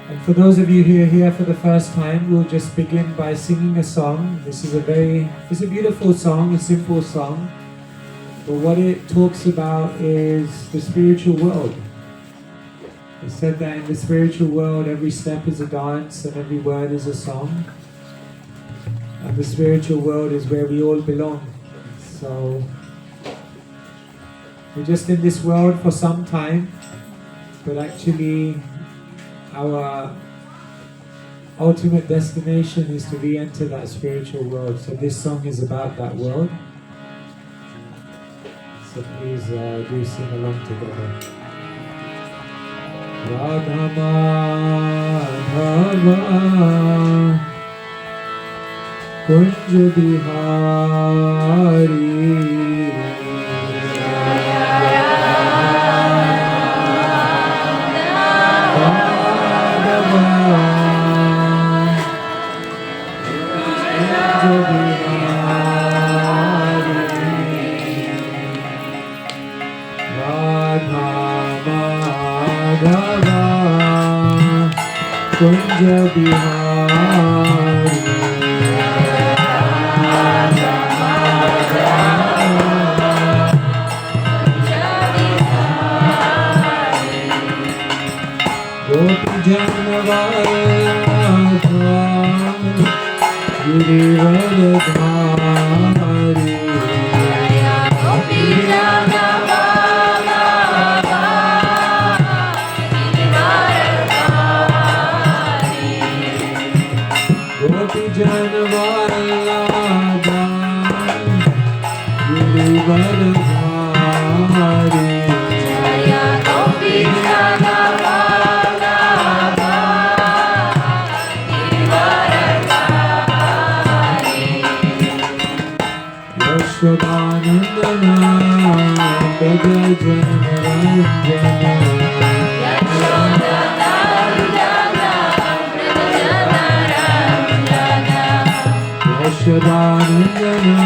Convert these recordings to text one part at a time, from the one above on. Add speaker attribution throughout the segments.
Speaker 1: And for those of you who are here for the first time, we'll just begin by singing a song. It's a beautiful song, a simple song. But what it talks about is the spiritual world. It said that in the spiritual world, every step is a dance and every word is a song. And the spiritual world is where we all belong. So we're just in this world for some time, but actually our ultimate destination is to re-enter that spiritual world. So this song is about that world. So please do sing along together. Radha Madhava Kunj Bihari Kunj Bihari Gopi Janavardha Girivardhari Gopi Janavardha Girivardhari Jaya Gopi Janavardha Girivardhari Yashodanandana Braja Janaranjana Yashodanandana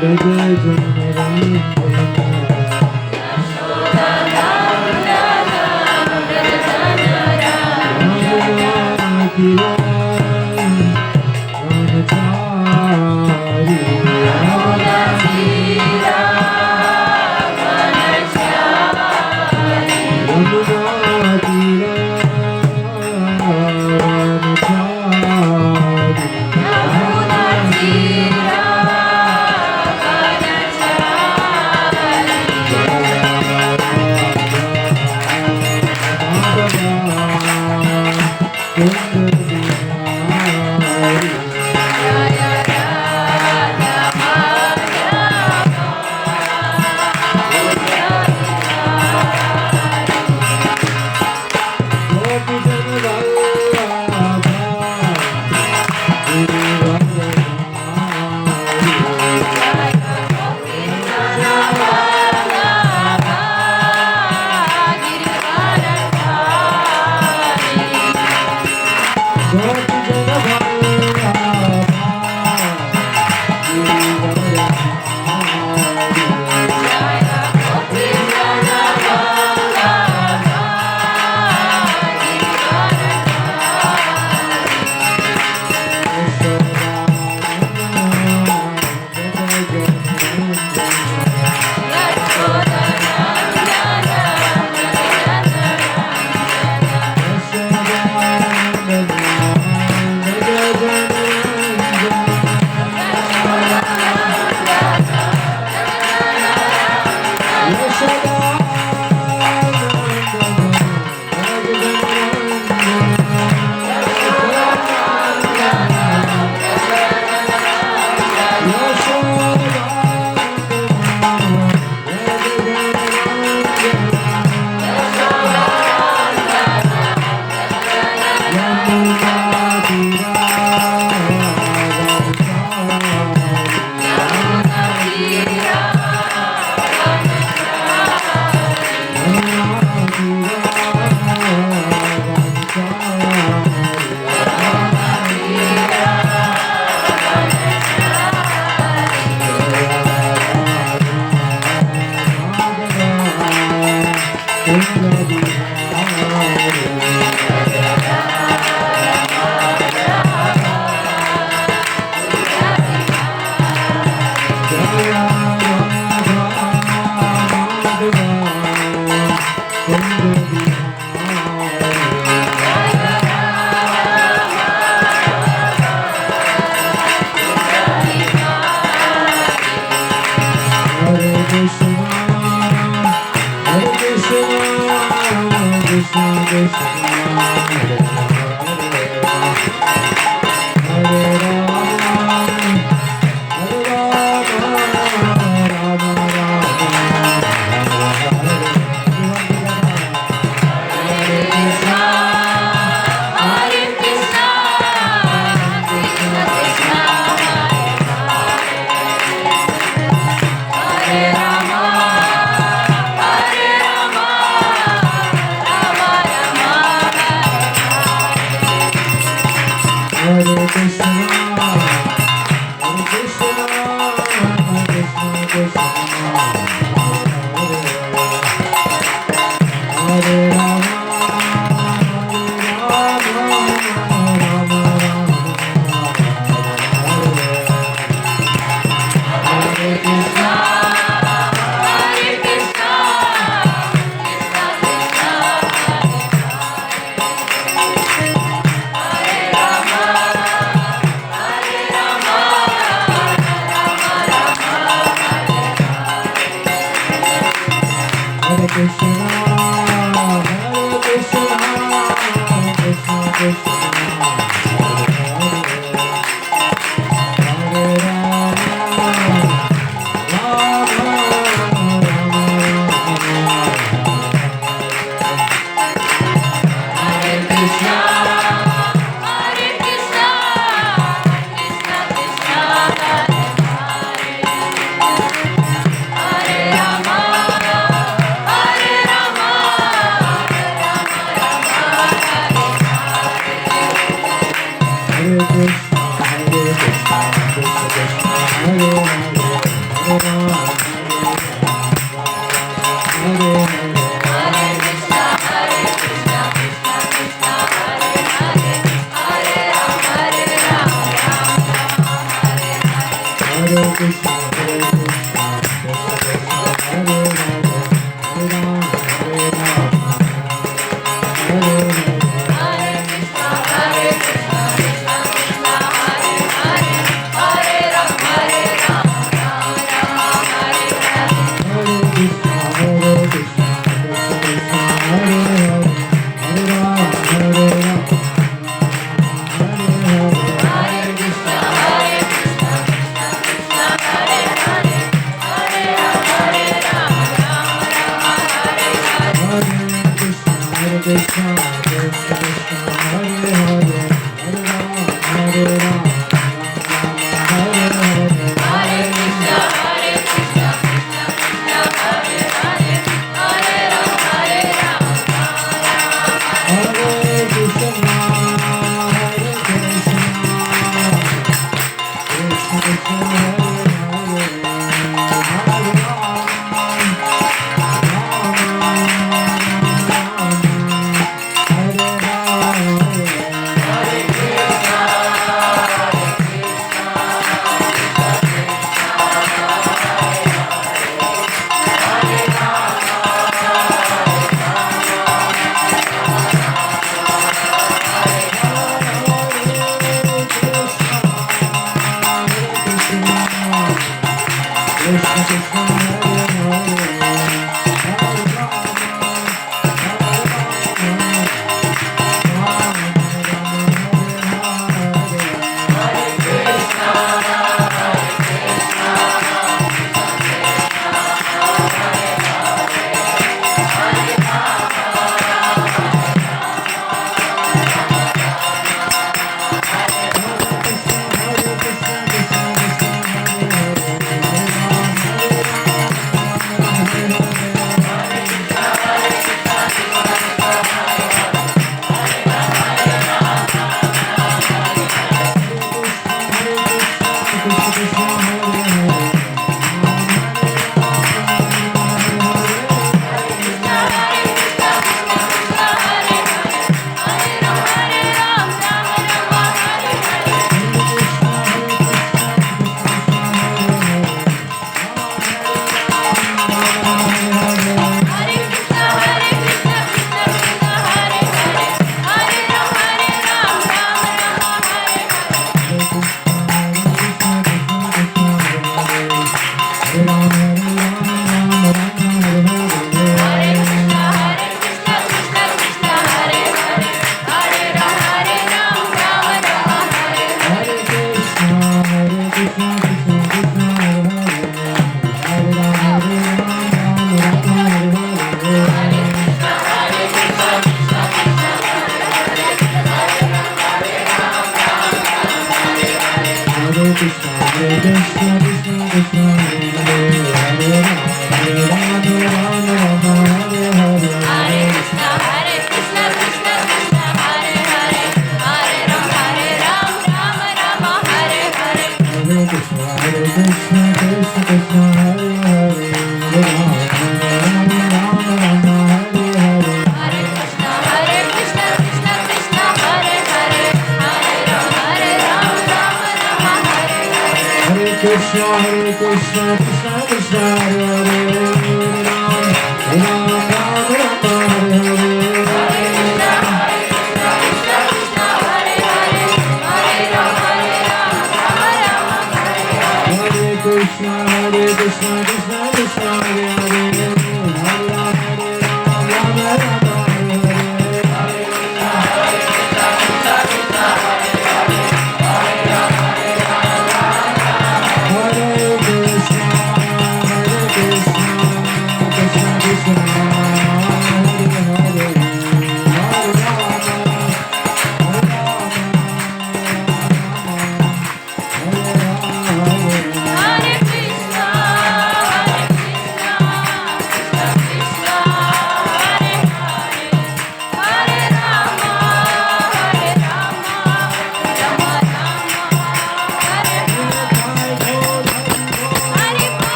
Speaker 1: Braja Janaranjana Hare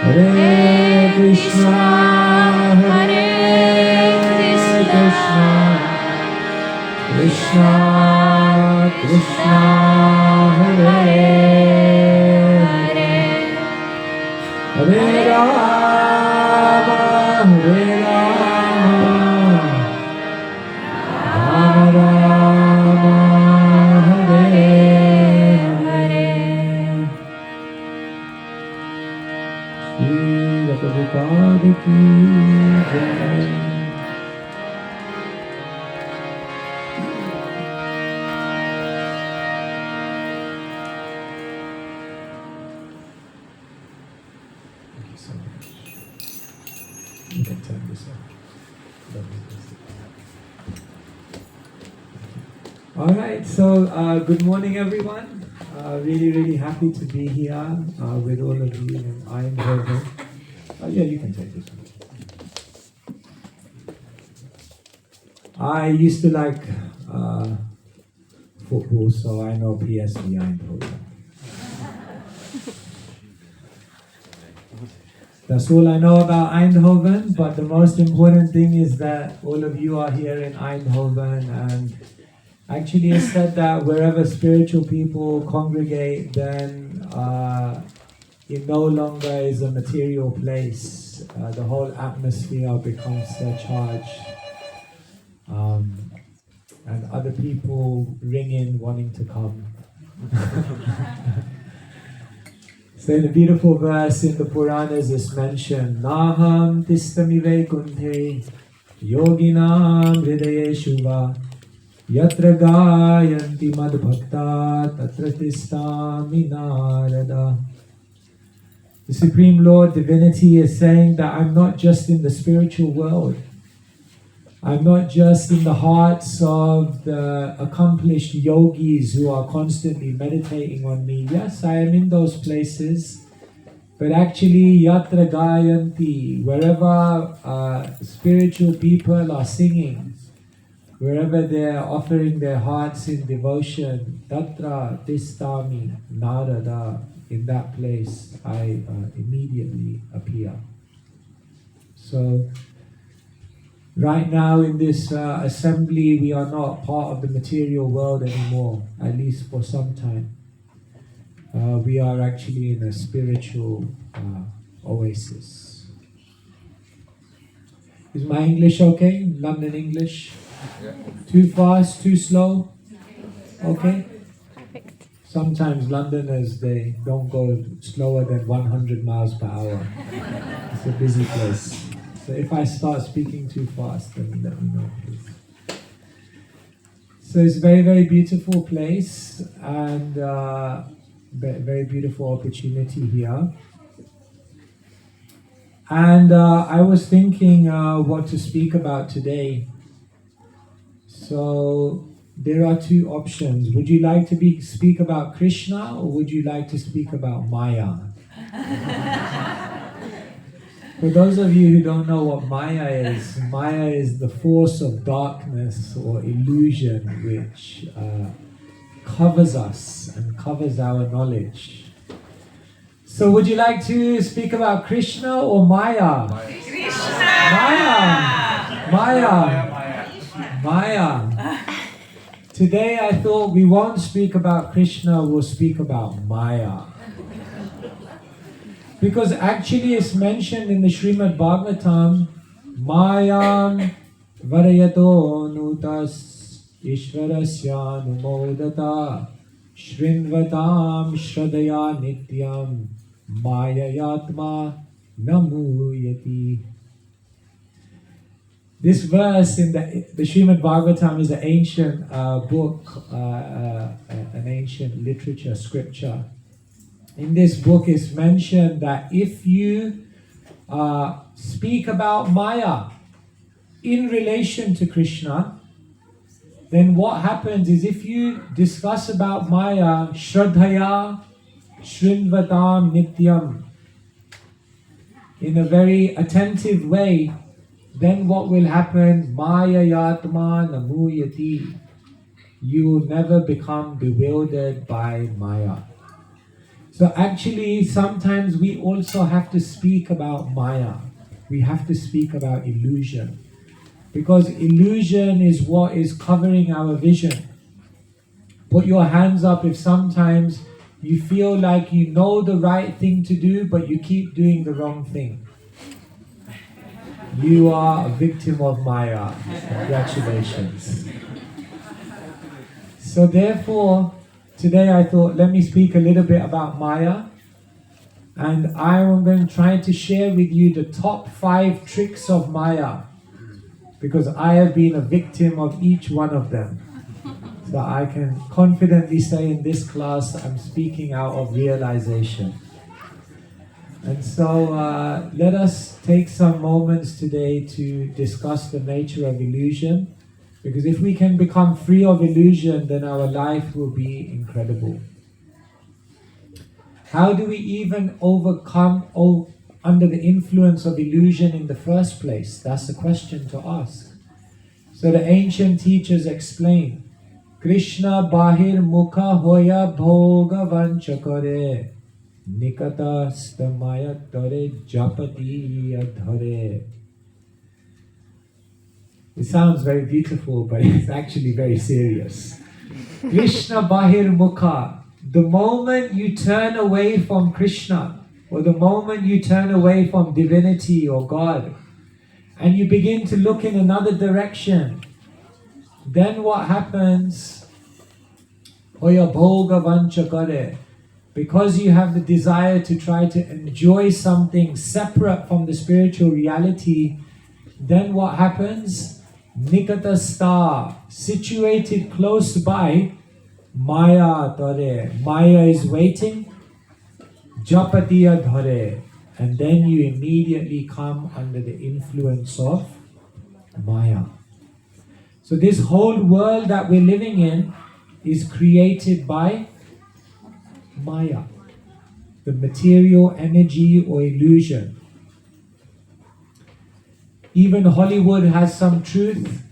Speaker 2: Hare Krishna, Hare
Speaker 1: Krishna Krishna Hare Hare Hare Rama Hare Rama Rama Rama Hare Hare. Shri Prabhupada ki jai. You can turn this off. All right, so good morning, everyone. Really happy to be here with all of you in Eindhoven. Yeah, you can take this one. I used to like football, so I know PSV Eindhoven. That's all I know about Eindhoven, but the most important thing is that all of you are here in Eindhoven, and actually it's said that wherever spiritual people congregate, then it no longer is a material place. The whole atmosphere becomes charged, and other people ring in wanting to come. So in a beautiful verse in the Puranas is mentioned, Naham tistamive kunthe yoginam hridayeshu va yatra gayanti mad bhakta tatra tistami narada. The Supreme Lord Divinity is saying that I'm not just in the spiritual world. I'm not just in the hearts of the accomplished yogis who are constantly meditating on me. Yes, I am in those places, but actually, yatra gayanti, wherever spiritual people are singing, wherever they're offering their hearts in devotion, tatra tistami narada, in that place, I immediately appear. So, right now in this assembly, we are not part of the material world anymore, at least for some time. We are actually in a spiritual oasis. Is my English okay? London English? Yeah. Too fast, too slow? Okay? Sometimes Londoners, they don't go slower than 100 miles per hour. It's a busy place. So if I start speaking too fast, then let me know, please. So it's a very beautiful place, and very beautiful opportunity here. And I was thinking what to speak about today. So there are two options. Would you like to speak about Krishna, or would you like to speak about Maya? For those of you who don't know what Maya is the force of darkness or illusion which covers us and covers our knowledge. So would you like to speak about Krishna or Maya?
Speaker 2: Krishna!
Speaker 1: Maya. Today I thought we won't speak about Krishna, we'll speak about Maya. Because actually it's mentioned in the Srimad Bhagavatam, Mayam varayato nutas ishvarasya numodata shrinvatam shradaya nityam mayayatma namuyati. This verse in the Srimad Bhagavatam is an ancient book, an ancient literature, scripture. In this book is mentioned that if you speak about Maya in relation to Krishna, then what happens is if you discuss about Maya, Shraddhaya, Shrinvatam, Nityam, in a very attentive way, then what will happen? Maya Yatma Namuyati. You will never become bewildered by Maya. So actually, sometimes we also have to speak about Maya. We have to speak about illusion. Because illusion is what is covering our vision. Put your hands up if sometimes you feel like you know the right thing to do, but you keep doing the wrong thing. You are a victim of Maya. Congratulations. So therefore, today I thought, let me speak a little bit about Maya. And I am going to try to share with you the top 5 tricks of Maya. Because I have been a victim of each one of them. So I can confidently say in this class, I'm speaking out of realization. And so let us take some moments today to discuss the nature of illusion. Because if we can become free of illusion, then our life will be incredible. How do we even overcome under the influence of illusion in the first place? That's the question to ask. So the ancient teachers explain, Krishna bahir mukha hoya bhoga vanchakare nikata stamaya tare japati adhare. It sounds very beautiful, but it's actually very serious. Krishna bahir mukha. The moment you turn away from Krishna, or the moment you turn away from divinity or God, and you begin to look in another direction, then what happens? Hoya bhoga vanchakare. Because you have the desire to try to enjoy something separate from the spiritual reality, then what happens? Nikata star, situated close by, Maya tare. Maya is waiting. Japatiya dhare. And then you immediately come under the influence of Maya. So this whole world that we're living in is created by Maya, the material energy or illusion. Even Hollywood has some truth,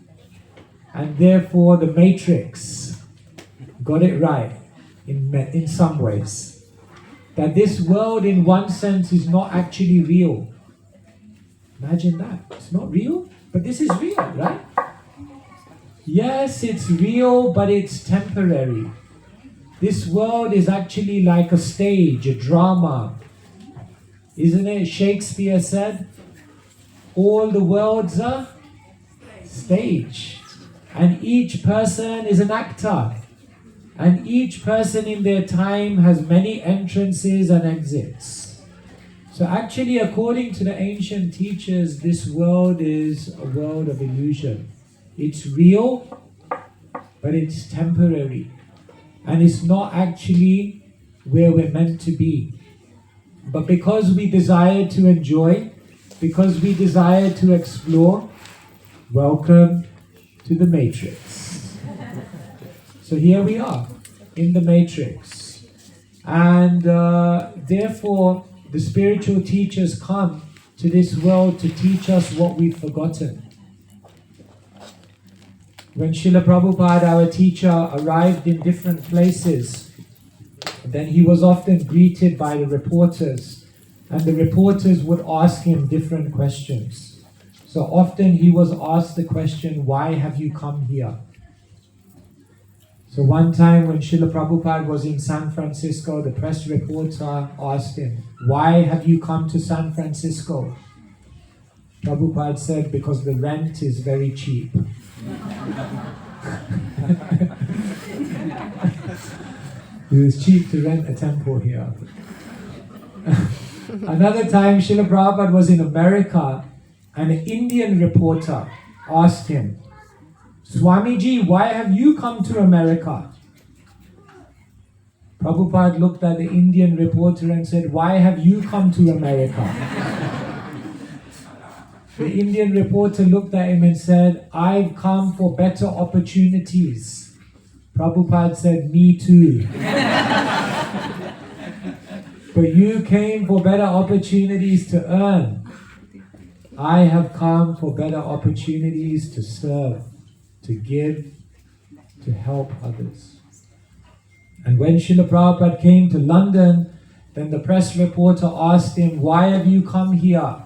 Speaker 1: and therefore the Matrix got it right in some ways. That this world in one sense is not actually real. Imagine that. It's not real, but this is real, right? Yes, it's real, but it's temporary. This world is actually like a stage, a drama. Isn't it? Shakespeare said, all the world's a stage. And each person is an actor. And each person in their time has many entrances and exits. So actually, according to the ancient teachers, this world is a world of illusion. It's real, but it's temporary. And it's not actually where we're meant to be. But because we desire to enjoy, because we desire to explore, welcome to the Matrix. So here we are, in the Matrix. And therefore, the spiritual teachers come to this world to teach us what we've forgotten. When Srila Prabhupada, our teacher, arrived in different places, then he was often greeted by the reporters, and the reporters would ask him different questions. So often he was asked the question, why have you come here? So one time when Srila Prabhupada was in San Francisco, the press reporter asked him, why have you come to San Francisco? Prabhupada said, because the rent is very cheap. It was cheap to rent a temple here. Another time, Srila Prabhupada was in America, and an Indian reporter asked him, Swamiji, why have you come to America? Prabhupada looked at the Indian reporter and said, why have you come to America? The Indian reporter looked at him and said, I've come for better opportunities. Prabhupada said, me too. But you came for better opportunities to earn. I have come for better opportunities to serve, to give, to help others. And when Srila Prabhupada came to London, then the press reporter asked him, why have you come here?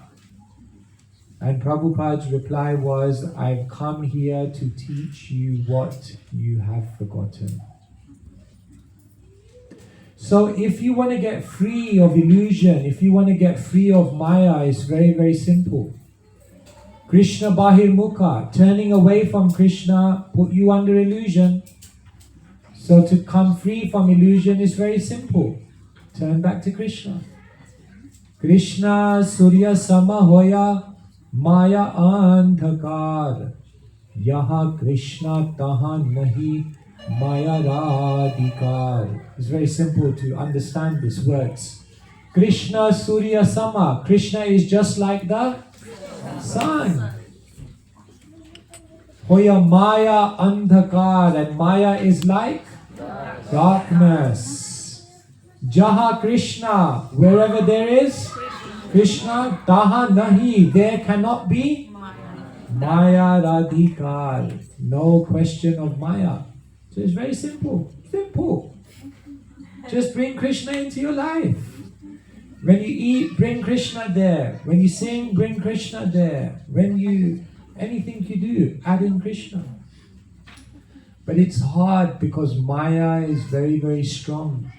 Speaker 1: And Prabhupada's reply was, I've come here to teach you what you have forgotten. So if you want to get free of illusion, if you want to get free of Maya, it's very, very simple. Krishna Bahir Mukha, turning away from Krishna, put you under illusion. So to come free from illusion is very simple. Turn back to Krishna. Krishna Surya Sama Hoya Maya Andhakar. Yaha Krishna Taha Nahi Maya Radhikar. It's very simple to understand these words. Krishna Surya Sama. Krishna is just like the sun. Hoya Maya Andhakar. And Maya is like darkness. Jaha Krishna, wherever there is Krishna, taha nahi, there cannot be Maya Radhikar. No question of Maya. So it's very simple. Simple. Just bring Krishna into your life. When you eat, bring Krishna there. When you sing, bring Krishna there. Anything you do, add in Krishna. But it's hard because Maya is very, very strong.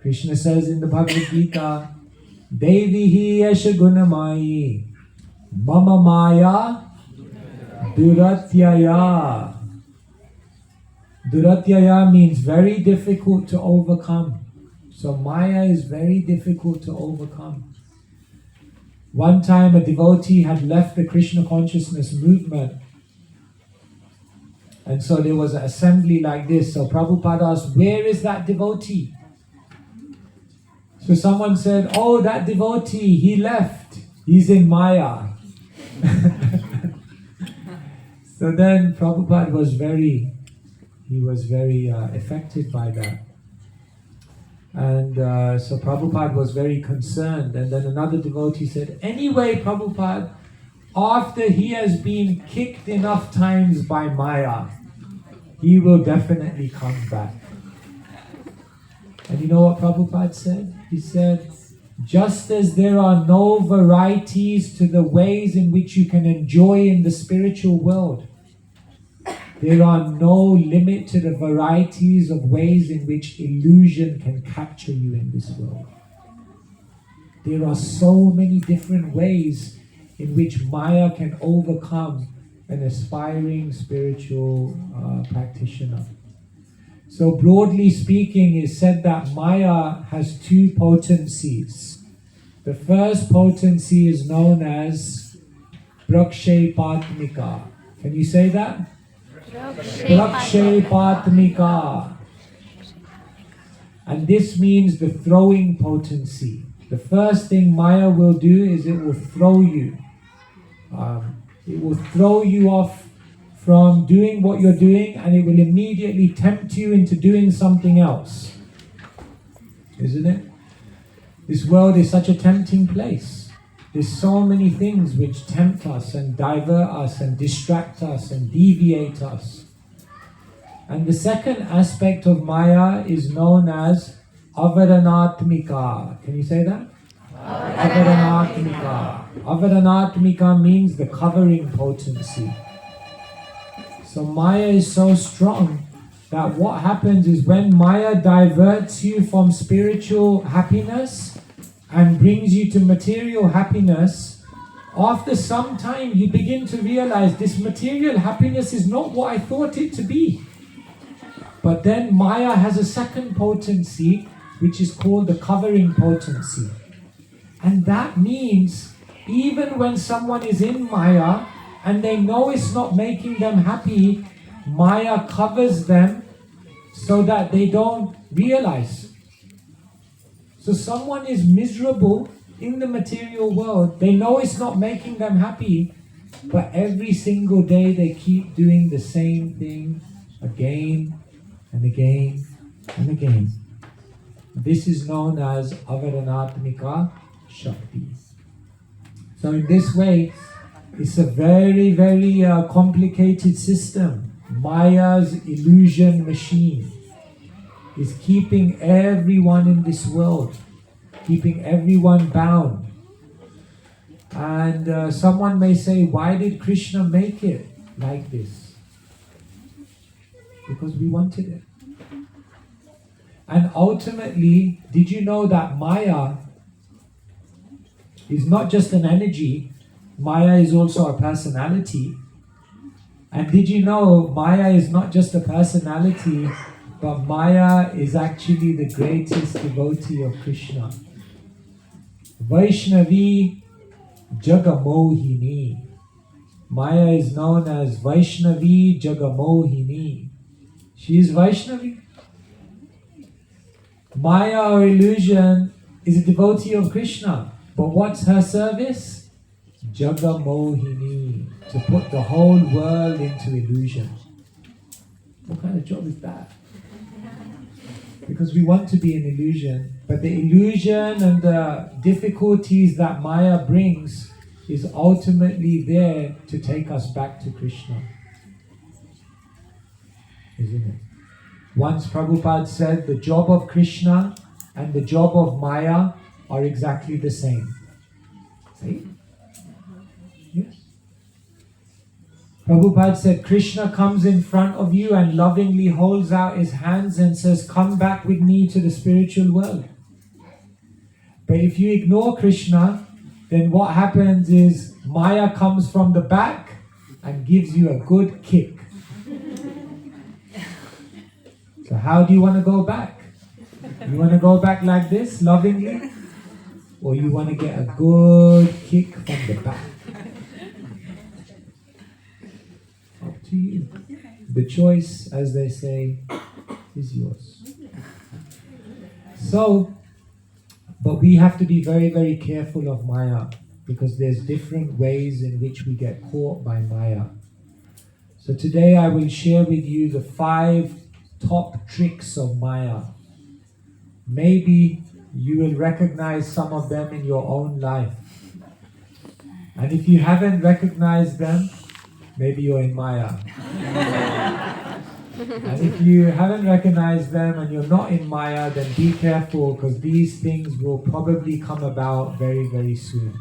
Speaker 1: Krishna says in the Bhagavad Gita, Devihi Yasha Gunamayi Mama Maya Duratyaya. Duratyaya means very difficult to overcome. So Maya is very difficult to overcome. One time a devotee had left the Krishna consciousness movement. And so there was an assembly like this. So Prabhupada asked, where is that devotee? So someone said, oh, that devotee, he left. He's in Maya. So then Prabhupada was very affected by that. And so Prabhupada was very concerned. And then another devotee said, anyway, Prabhupada, after he has been kicked enough times by Maya, he will definitely come back. And you know what Prabhupada said? He said, just as there are no varieties to the ways in which you can enjoy in the spiritual world, there are no limit to the varieties of ways in which illusion can capture you in this world. There are so many different ways in which Maya can overcome an aspiring spiritual practitioner. So broadly speaking, it's said that Maya has two potencies. The first potency is known as Prakshepatmika. Can you say that? Prakshepatmika. And this means the throwing potency. The first thing Maya will do is it will throw you. It will throw you off from doing what you're doing, and it will immediately tempt you into doing something else. Isn't it? This world is such a tempting place. There's so many things which tempt us and divert us and distract us and deviate us. And the second aspect of Maya is known as Avaranatmika. Can you say that? Avaranatmika. Avaranatmika means the covering potency. So Maya is so strong that what happens is when Maya diverts you from spiritual happiness and brings you to material happiness, after some time you begin to realize this material happiness is not what I thought it to be. But then Maya has a second potency which is called the covering potency. And that means even when someone is in Maya and they know it's not making them happy, Maya covers them so that they don't realize. So someone is miserable in the material world, they know it's not making them happy, but every single day they keep doing the same thing again and again and again. This is known as Avaranatmika Shakti. So in this way, it's a very, very complicated system. Maya's illusion machine is keeping everyone in this world, keeping everyone bound. And someone may say, why did Krishna make it like this? Because we wanted it. And ultimately, did you know that Maya is not just an energy, Maya is also a personality. And did you know Maya is not just a personality, but Maya is actually the greatest devotee of Krishna. Vaishnavi Jagamohini. Maya is known as Vaishnavi Jagamohini. She is Vaishnavi. Maya or illusion is a devotee of Krishna. But what's her service? Jagamohini. To put the whole world into illusion. What kind of job is that? Because we want to be an illusion. But the illusion and the difficulties that Maya brings is ultimately there to take us back to Krishna. Isn't it? Once Prabhupada said the job of Krishna and the job of Maya are exactly the same. See? Yes. Prabhupada said Krishna comes in front of you and lovingly holds out his hands and says, come back with me to the spiritual world. But if you ignore Krishna, then what happens is Maya comes from the back and gives you a good kick. So how do you want to go back? You want to go back like this, lovingly? Or you want to get a good kick from the back? Up to you. The choice, as they say, is yours. So, but we have to be very, very careful of Maya, because there's different ways in which we get caught by Maya. So today I will share with you the 5 top tricks of Maya. Maybe you will recognize some of them in your own life. And if you haven't recognized them, maybe you're in Maya. And if you haven't recognized them and you're not in Maya, then be careful, because these things will probably come about very, very soon.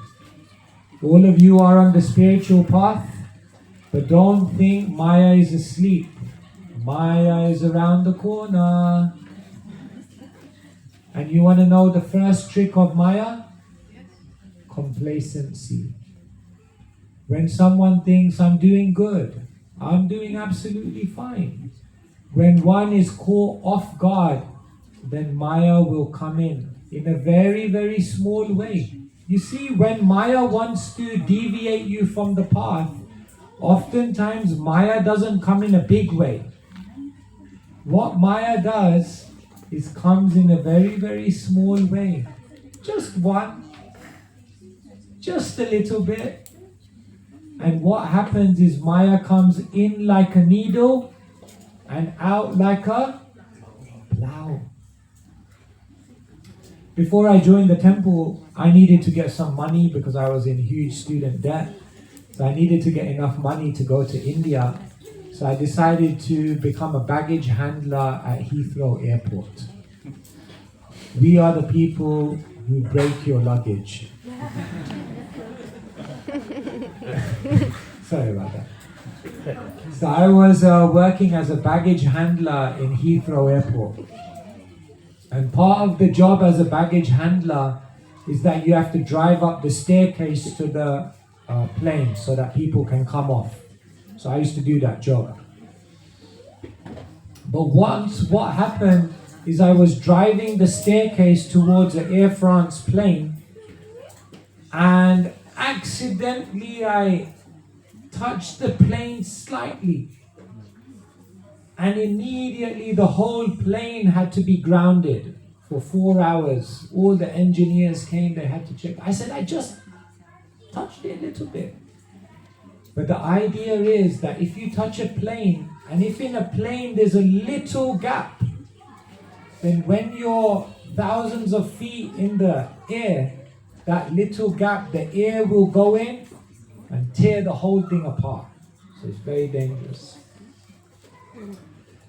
Speaker 1: All of you are on the spiritual path, but don't think Maya is asleep. Maya is around the corner. And you want to know the first trick of Maya? Complacency. When someone thinks, I'm doing good, I'm doing absolutely fine. When one is caught off guard, then Maya will come in a very, very small way. You see, when Maya wants to deviate you from the path, oftentimes Maya doesn't come in a big way. What Maya does is comes in a very, very small way. Just one. Just a little bit. And what happens is Maya comes in like a needle and out like a plow. Before I joined the temple, I needed to get some money because I was in huge student debt. So I needed to get enough money to go to India. So I decided to become a baggage handler at Heathrow Airport. We are the people who break your luggage. Sorry about that. So I was working as a baggage handler in Heathrow Airport. And part of the job as a baggage handler is that you have to drive up the staircase to the plane so that people can come off. So I used to do that job. But once what happened is I was driving the staircase towards the Air France plane, and accidentally I touched the plane slightly. And immediately the whole plane had to be grounded for 4 hours. All the engineers came, they had to check. I said, I just touched it a little bit. But the idea is that if you touch a plane, and if in a plane there's a little gap, then when you're thousands of feet in the air, that little gap, the air will go in and tear the whole thing apart. So it's very dangerous.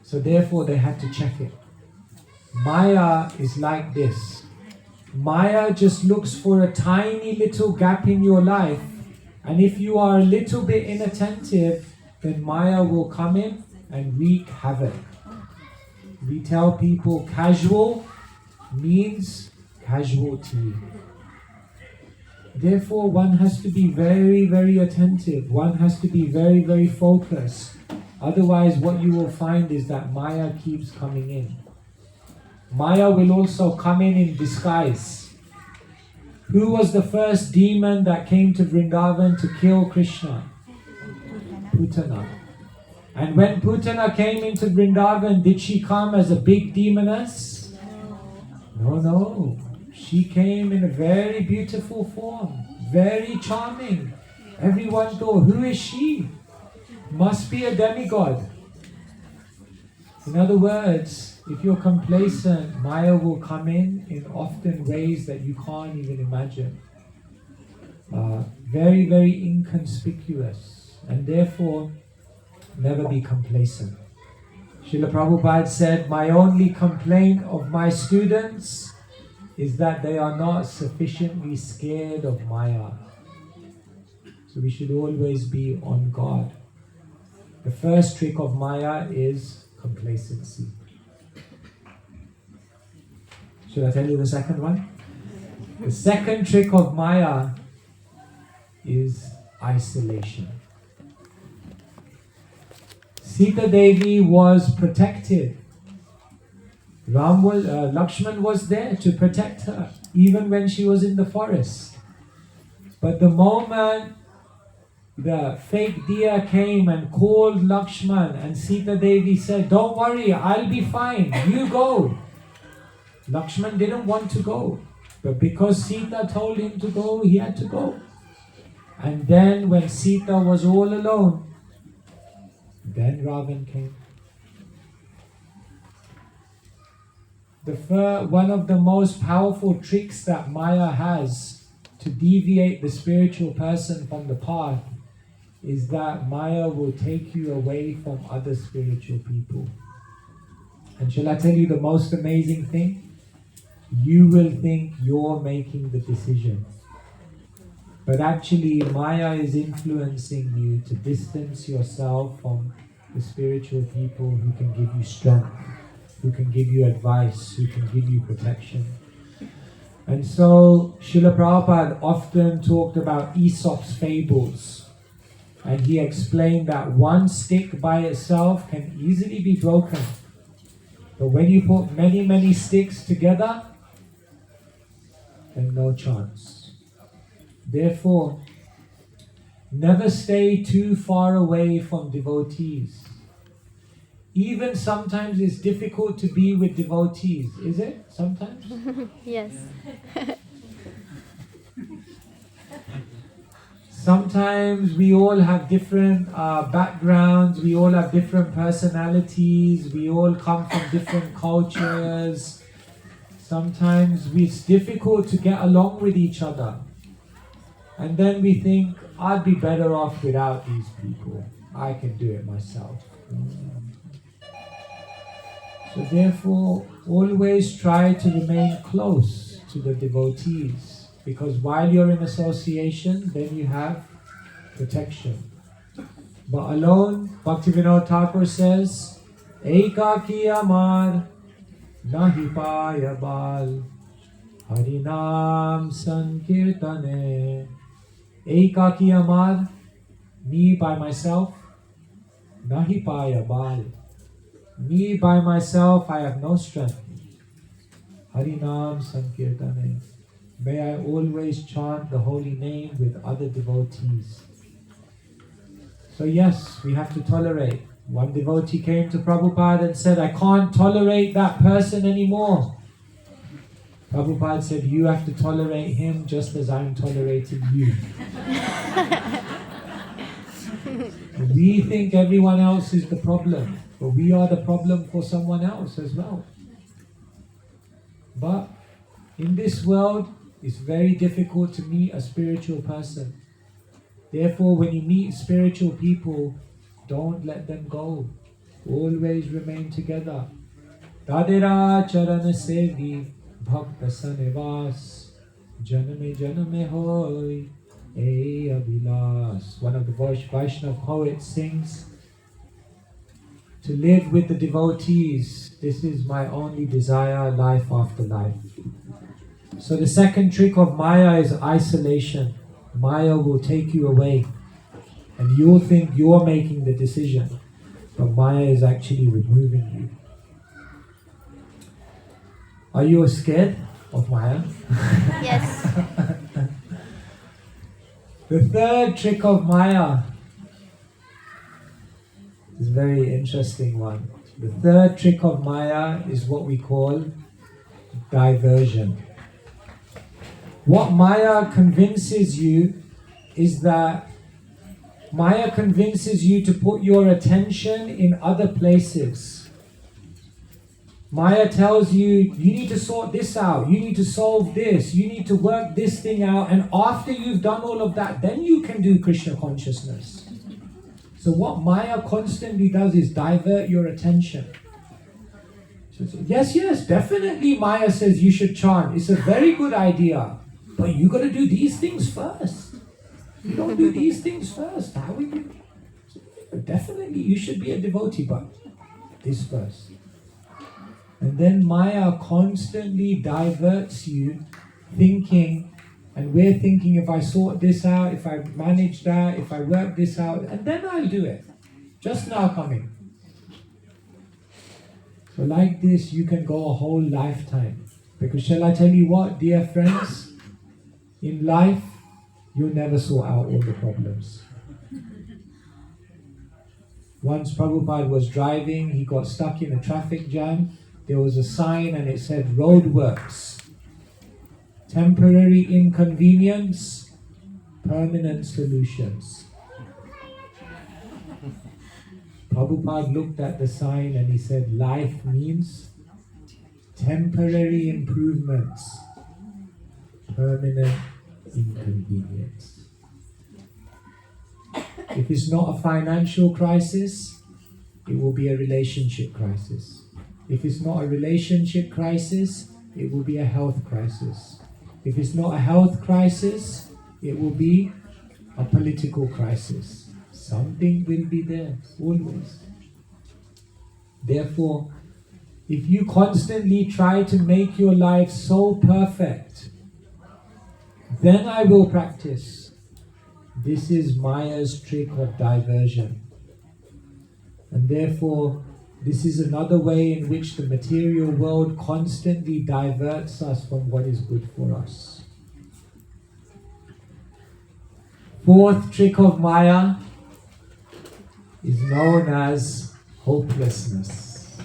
Speaker 1: So therefore they had to check it. Maya is like this. Maya just looks for a tiny little gap in your life, and if you are a little bit inattentive, then Maya will come in and wreak havoc. We tell people casual means casualty. Therefore, one has to be very, very attentive. One has to be very, very focused. Otherwise, what you will find is that Maya keeps coming in. Maya will also come in disguise. Who was the first demon that came to Vrindavan to kill Krishna? Putana. And when Putana came into Vrindavan, did she come as a big demoness? No. She came in a very beautiful form, very charming. Everyone thought, who is she? Must be a demigod. In other words, if you're complacent, Maya will come in often ways that you can't even imagine. Very, very inconspicuous, and therefore never be complacent. Srila Prabhupada said, my only complaint of my students is that they are not sufficiently scared of Maya. So we should always be on guard. The first trick of Maya is complacency. Should I tell you the second one? The second trick of Maya is isolation. Sita Devi was protected. Lakshman was there to protect her, even when she was in the forest. But the moment the fake deer came and called Lakshman, and Sita Devi said, don't worry, I'll be fine, you go. Lakshman didn't want to go, but because Sita told him to go, he had to go. And then when Sita was all alone, then Ravan came. One of the most powerful tricks that Maya has to deviate the spiritual person from the path is that Maya will take you away from other spiritual people. And shall I tell you the most amazing thing? You will think you're making the decision. But actually, Maya is influencing you to distance yourself from the spiritual people who can give you strength, who can give you advice, who can give you protection. And so, Srila Prabhupada often talked about Aesop's fables. And he explained that one stick by itself can easily be broken. But when you put many, many sticks together, then no chance. Therefore, never stay too far away from devotees. Even sometimes it's difficult to be with devotees, is it? Sometimes?
Speaker 2: Yes.
Speaker 1: Sometimes we all have different backgrounds, we all have different personalities, we all come from different cultures. Sometimes it's difficult to get along with each other. And then we think, I'd be better off without these people. I can do it myself. So therefore, always try to remain close to the devotees. Because while you're in association, then you have protection. But alone, Bhaktivinoda Thakur says, Ekaki amar nahi paya bal Harinam sankirtane. Ekaki amar, me by myself, nahi paya bal. Me by myself, I have no strength. Harinam sankirtane. May I always chant the holy name with other devotees. So yes, we have to tolerate. One devotee came to Prabhupada and said, I can't tolerate that person anymore. Prabhupada said, you have to tolerate him just as I'm tolerating you. We think everyone else is the problem, but we are the problem for someone else as well. But in this world, it's very difficult to meet a spiritual person. Therefore, when you meet spiritual people, don't let them go. Always remain together. Tadera charana sevi Bhakta Sanivas, Janame Janame Hoy, Ey Abhilas. One of the Vaishnava poets sings, to live with the devotees, this is my only desire, life after life. So the second trick of Maya is isolation. Maya will take you away, and you'll think you're making the decision, but Maya is actually removing you. Are you scared of Maya?
Speaker 2: Yes.
Speaker 1: The third trick of Maya is a very interesting one. The third trick of Maya is what we call diversion. What Maya convinces you is that Maya convinces you to put your attention in other places. Maya tells you, you need to sort this out, you need to solve this, you need to work this thing out, and after you've done all of that, then you can do Krishna consciousness. So what Maya constantly does is divert your attention. So yes, definitely Maya says you should chant. It's a very good idea, but you got to do these things first. You don't do these things first, how will you? Definitely you should be a devotee, but this first. And then Maya constantly diverts you thinking, and we're thinking, if I sort this out, if I manage that, if I work this out, and then I'll do it. Just now coming. So like this, you can go a whole lifetime. Because shall I tell you what, dear friends? In life, you'll never sort out all the problems. Once Prabhupada was driving, he got stuck in a traffic jam. There was a sign and it said roadworks. Temporary inconvenience, permanent solutions. Prabhupada looked at the sign and he said, life means temporary improvements, permanent inconvenience. If it's not a financial crisis, it will be a relationship crisis. If it's not a relationship crisis, it will be a health crisis. If it's not a health crisis, it will be a political crisis. Something will be there, always. Therefore, if you constantly try to make your life so perfect, then I will practice. This is Maya's trick of diversion. And therefore, this is another way in which the material world constantly diverts us from what is good for us. Fourth trick of Maya is known as hopelessness.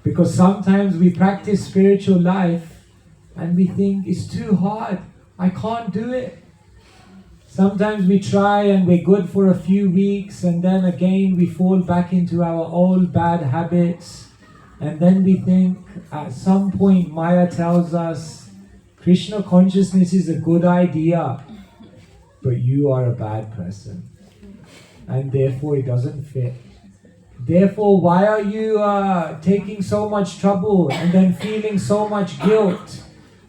Speaker 1: Because sometimes we practice spiritual life and we think it's too hard, I can't do it. Sometimes we try and we're good for a few weeks, and then again we fall back into our old bad habits, and then we think at some point Maya tells us Krishna consciousness is a good idea, but you are a bad person, and therefore it doesn't fit. Therefore, why are you taking so much trouble and then feeling so much guilt?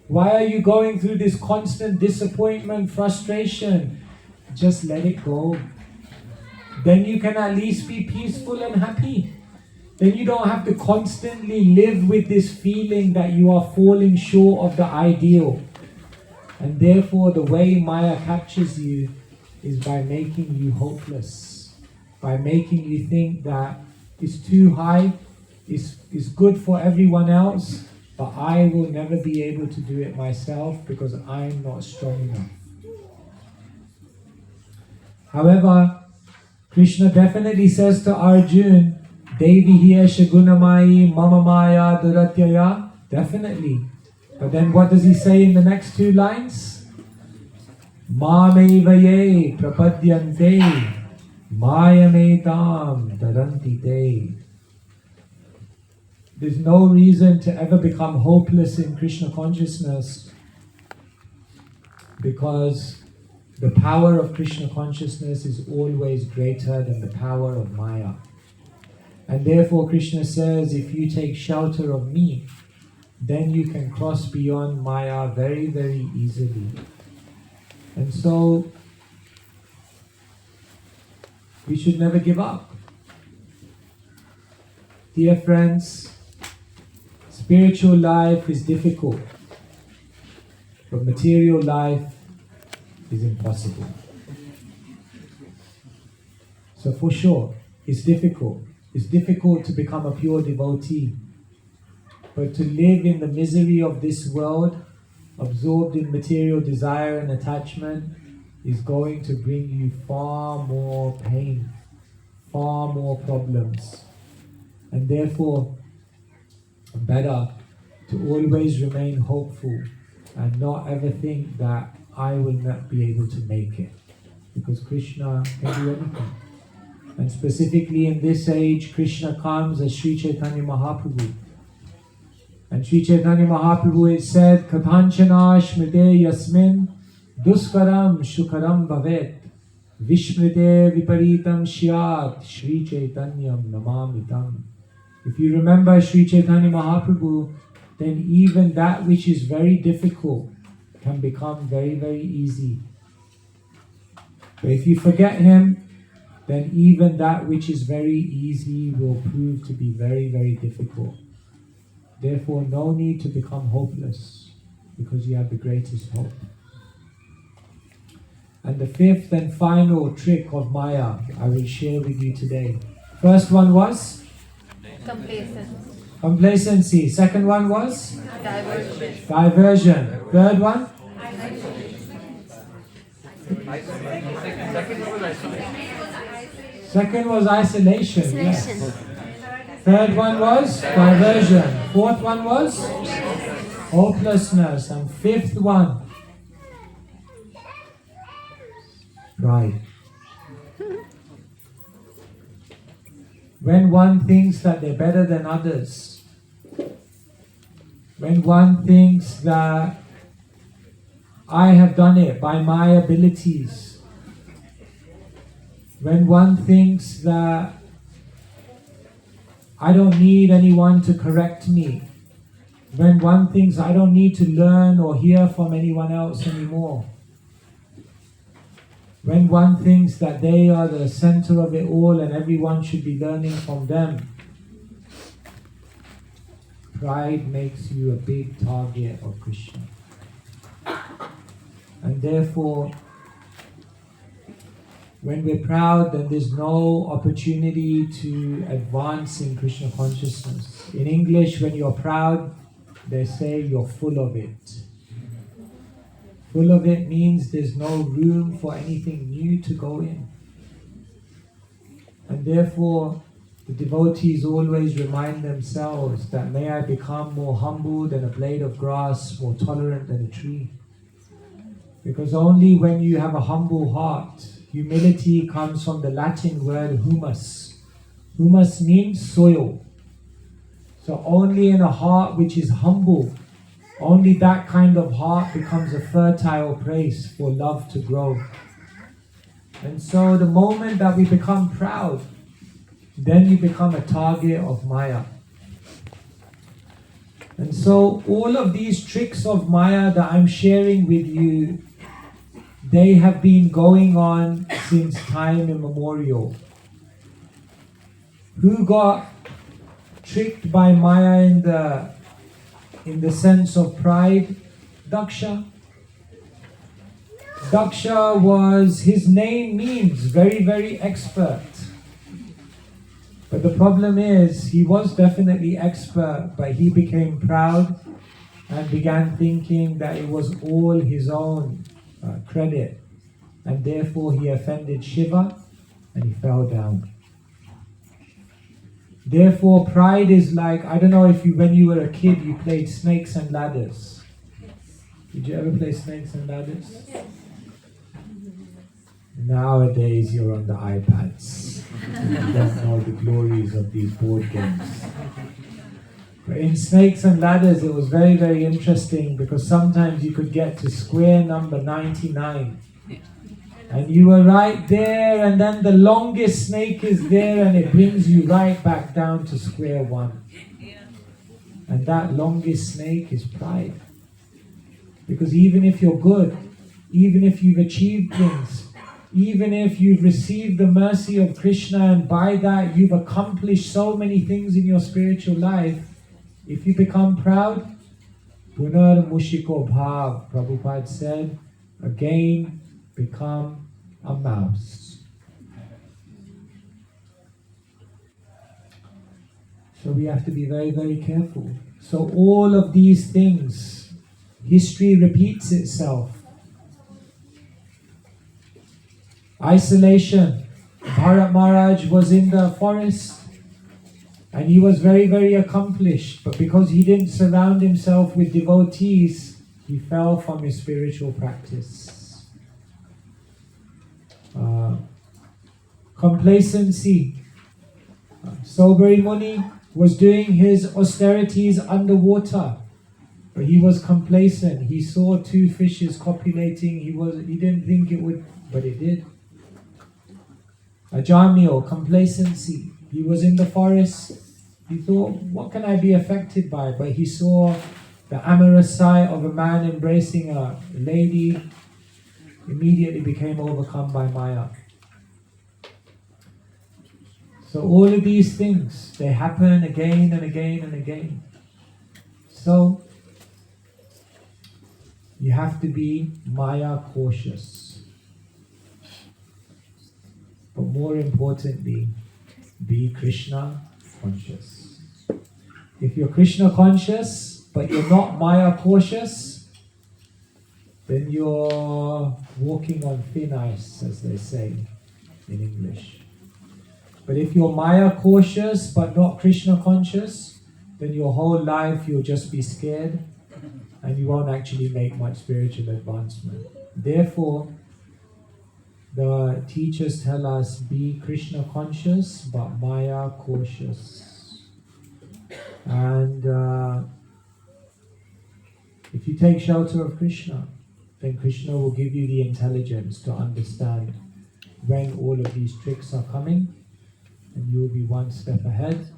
Speaker 1: Why are you going through this constant disappointment, frustration? Just let it go. Then you can at least be peaceful and happy. Then you don't have to constantly live with this feeling that you are falling short of the ideal. And therefore, the way Maya captures you is by making you hopeless. By making you think that it's too high, it's good for everyone else, but I will never be able to do it myself because I'm not strong enough. However, Krishna definitely says to Arjuna, Devi hiya shagunamai mama maya duratyaya. Definitely. But then what does he say in the next two lines? Mamevaye prapadyante mayametam taranti te. There's no reason to ever become hopeless in Krishna consciousness, because the power of Krishna consciousness is always greater than the power of Maya. And therefore Krishna says, if you take shelter of me, then you can cross beyond Maya very, very easily. And so, we should never give up. Dear friends, spiritual life is difficult, but material life is impossible. So for sure, it's difficult. It's difficult to become a pure devotee. But to live in the misery of this world, absorbed in material desire and attachment, is going to bring you far more pain, far more problems. And therefore, better to always remain hopeful and not ever think that I will not be able to make it. Because Krishna can do anything. And specifically in this age, Krishna comes as Sri Chaitanya Mahaprabhu. And Sri Chaitanya Mahaprabhu, it said, Kathanchana Shmrite Yasmin Duskaram Shukaram Bhavet Vishmrite Viparitam Shyat Sri Chaitanyam Namamitam. If you remember Sri Chaitanya Mahaprabhu, then even that which is very difficult can become very, very easy. But if you forget him, then even that which is very easy will prove to be very, very difficult. Therefore, no need to become hopeless, because you have the greatest hope. And the fifth and final trick of Maya I will share with you today. First one was? Complacency. Second one was? Diversion. Third one? Second was isolation. Yes. Third one was diversion. Fourth one was hopelessness. And fifth one, pride. When one thinks that they're better than others, when one thinks that I have done it by my abilities, when one thinks that I don't need anyone to correct me, when one thinks I don't need to learn or hear from anyone else anymore, when one thinks that they are the center of it all and everyone should be learning from them, pride makes you a big target of Krishna. And therefore, when we're proud, then there's no opportunity to advance in Krishna consciousness. In English, when you're proud, they say you're full of it. Full of it means there's no room for anything new to go in. And therefore, the devotees always remind themselves that may I become more humble than a blade of grass, more tolerant than a tree. Because only when you have a humble heart, humility comes from the Latin word humus. Humus means soil. So only in a heart which is humble, only that kind of heart becomes a fertile place for love to grow. And so the moment that we become proud, then you become a target of Maya. And so all of these tricks of Maya that I'm sharing with you, they have been going on since time immemorial. Who got tricked by Maya in the sense of pride? Daksha. Daksha was, his name means very, very expert. But the problem is, he was definitely expert, but he became proud and began thinking that it was all his own credit. And therefore he offended Shiva and he fell down. Therefore pride is like, I don't know if when you were a kid you played snakes and ladders. Did you ever play snakes and ladders? Yes. Nowadays you're on the iPads. You don't know the glories of these board games. But in snakes and ladders it was very, very interesting, because sometimes you could get to square number 99. And you were right there, and then the longest snake is there and it brings you right back down to square one. And that longest snake is pride. Because even if you're good, even if you've achieved things, even if you've received the mercy of Krishna and by that you've accomplished so many things in your spiritual life, if you become proud, Punar Mushiko Bhav, Prabhupada said, again become a mouse. So we have to be very, very careful. So all of these things, history repeats itself. Isolation. Bharat Maharaj was in the forest and he was very, very accomplished, but because he didn't surround himself with devotees, he fell from his spiritual practice. Complacency. Sobari Muni was doing his austerities underwater, but he was complacent. He saw two fishes copulating. He didn't think it would, but it did. Ajamil, complacency. He was in the forest. He thought, what can I be affected by? But he saw the amorous sight of a man embracing a lady. Immediately became overcome by Maya. So all of these things, they happen again and again and again. So you have to be Maya cautious. But more importantly, be Krishna conscious. If you're Krishna conscious, but you're not Maya cautious, then you're walking on thin ice, as they say in English. But if you're Maya cautious, but not Krishna conscious, then your whole life you'll just be scared and you won't actually make much spiritual advancement. Therefore, the teachers tell us, be Krishna conscious, but Maya cautious. And if you take shelter of Krishna, then Krishna will give you the intelligence to understand when all of these tricks are coming, and you will be one step ahead.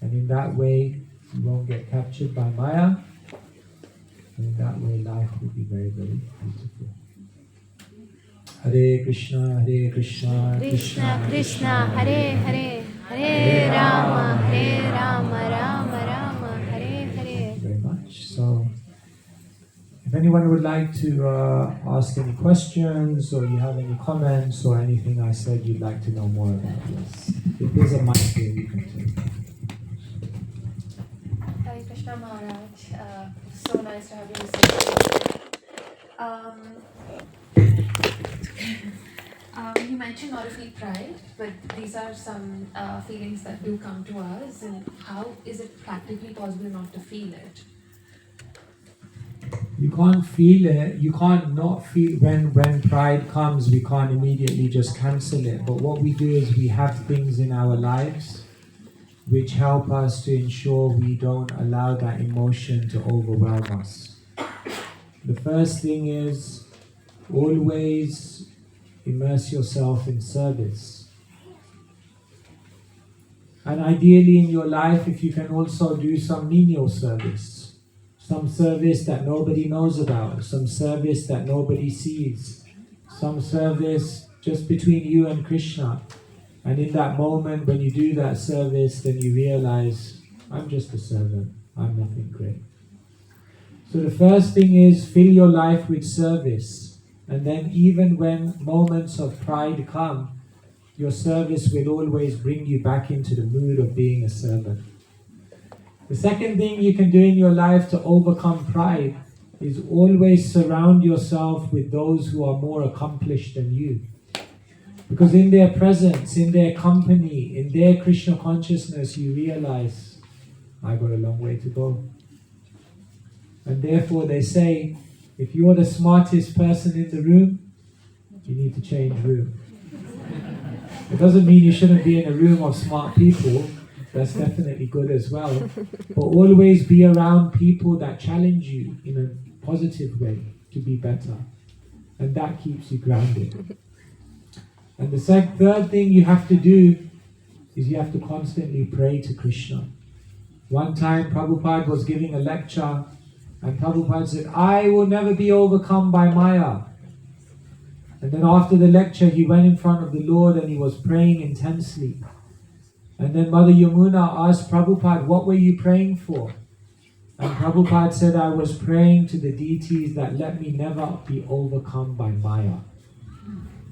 Speaker 1: And in that way, you won't get captured by Maya. And in that way, life will be very, very beautiful. Hare Krishna, Krishna
Speaker 2: Krishna, Hare Hare, Hare Rama, Rama Rama, Hare Hare.
Speaker 1: Thank you very much. So, if anyone would like to ask any questions, or you have any comments, or anything I said you'd like to know more about, yes. If there's a mic here, you can take.
Speaker 2: Hare Krishna Maharaj, so nice to have you listening. You mentioned not to feel pride, but these are some feelings that do come to us, and how is it practically possible not to feel it?
Speaker 1: You can't feel it, you can't not feel, when pride comes, we can't immediately just cancel it. But what we do is we have things in our lives which help us to ensure we don't allow that emotion to overwhelm us. The first thing is always immerse yourself in service. And ideally in your life, if you can also do some menial service, some service that nobody knows about, some service that nobody sees, some service just between you and Krishna. And in that moment when you do that service, then you realize, I'm just a servant, I'm nothing great. So the first thing is fill your life with service. And then even when moments of pride come, your service will always bring you back into the mood of being a servant. The second thing you can do in your life to overcome pride is always surround yourself with those who are more accomplished than you. Because in their presence, in their company, in their Krishna consciousness, you realize, I got a long way to go. And therefore they say, if you're the smartest person in the room, you need to change room. It doesn't mean you shouldn't be in a room of smart people. That's definitely good as well. But always be around people that challenge you in a positive way to be better. And that keeps you grounded. And the third thing you have to do is you have to constantly pray to Krishna. One time Prabhupada was giving a lecture and Prabhupada said, I will never be overcome by Maya. And then after the lecture he went in front of the Lord and he was praying intensely. And then Mother Yamuna asked Prabhupada, what were you praying for? And Prabhupada said, I was praying to the deities that let me never be overcome by Maya.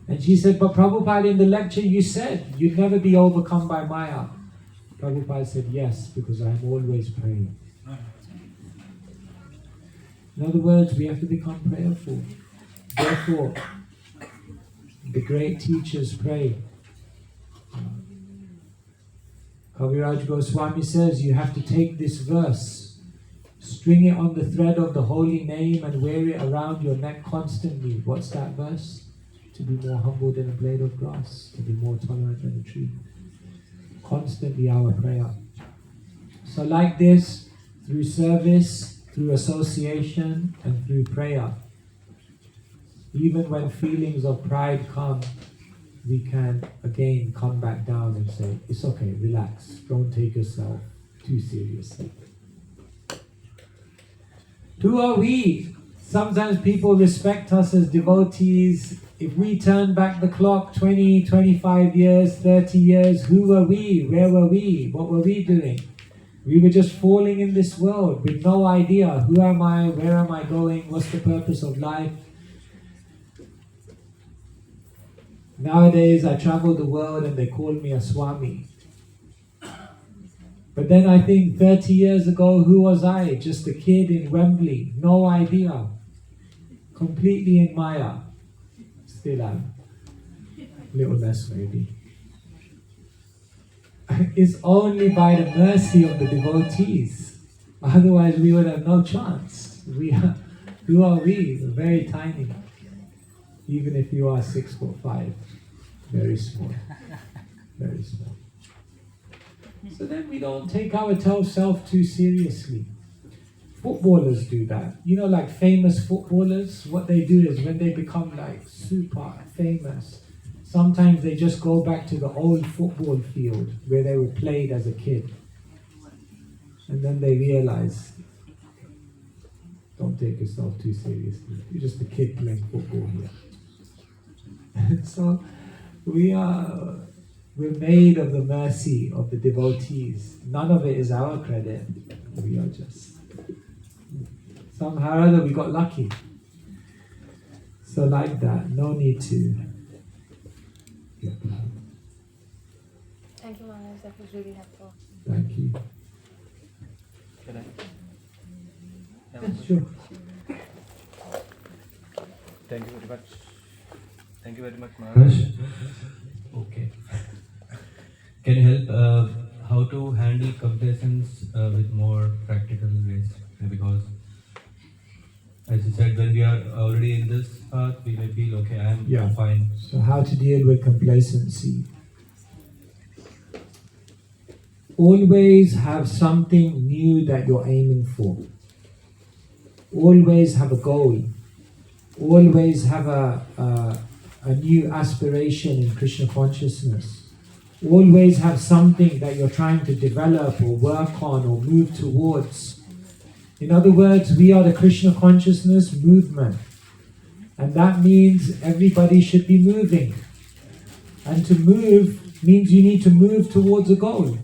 Speaker 1: And she said, but Prabhupada, in the lecture you said you'd never be overcome by Maya. Prabhupada said, yes, because I'm always praying. In other words, we have to become prayerful. Therefore, the great teachers pray. Kaviraj Goswami says you have to take this verse, string it on the thread of the holy name and wear it around your neck constantly. What's that verse? To be more humble than a blade of grass, to be more tolerant than a tree. Constantly our prayer. So like this, through service, through association and through prayer, even when feelings of pride come, we can again come back down and say, it's okay, relax, don't take yourself too seriously. Who are we? Sometimes people respect us as devotees. If we turn back the clock 20, 25 years, 30 years, who were we? Where were we? What were we doing? We were just falling in this world with no idea. Who am I? Where am I going? What's the purpose of life? Nowadays, I travel the world and they call me a Swami. But then I think 30 years ago, who was I? Just a kid in Wembley. No idea. Completely in Maya. Still am. Little less maybe. It's only by the mercy of the devotees. Otherwise we would have no chance. Who are we? We're very tiny. Even if you are 6'5", very small. Very small. So then we don't take ourselves too seriously. Footballers do that. You know, like famous footballers, what they do is when they become like super famous, sometimes they just go back to the old football field where they were played as a kid. And then they realize, don't take yourself too seriously. You're just a kid playing football here. So we're made of the mercy of the devotees. None of it is our credit. We are just somehow or other we got lucky. So like that, no need to get proud.
Speaker 2: Thank you, Maharaj. That was really helpful.
Speaker 1: Thank you.
Speaker 3: Can I?
Speaker 1: Yeah, sure.
Speaker 3: Thank you very much. Thank you very much, Maharaj.
Speaker 4: Okay. Can you help how to handle complacence with more practical ways? Because, as you said, when we are already in this path, we may feel, okay, I am fine.
Speaker 1: So how to deal with complacency? Always have something new that you're aiming for. Always have a goal. Always have a new aspiration in Krishna consciousness. Always have something that you're trying to develop or work on or move towards. In other words, we are the Krishna consciousness movement. And that means everybody should be moving. And to move means you need to move towards a goal.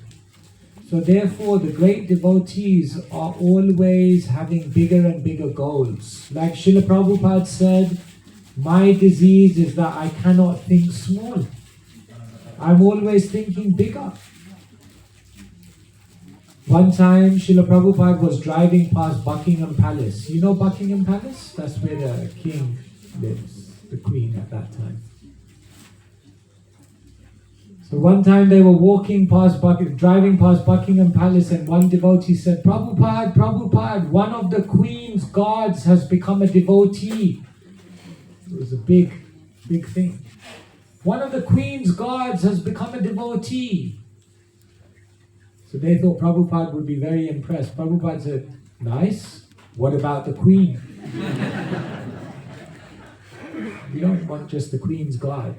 Speaker 1: So therefore, the great devotees are always having bigger and bigger goals. Like Srila Prabhupada said, my disease is that I cannot think small. I'm always thinking bigger. One time, Srila Prabhupada was driving past Buckingham Palace. You know Buckingham Palace? That's where the king lives, the queen at that time. So one time they were driving past Buckingham Palace, and one devotee said, Prabhupada, Prabhupada, one of the queen's guards has become a devotee. It was a big thing. One of the queen's guards has become a devotee. So they thought Prabhupada would be very impressed. Prabhupada said, nice, what about the queen? We don't want just the queen's guard.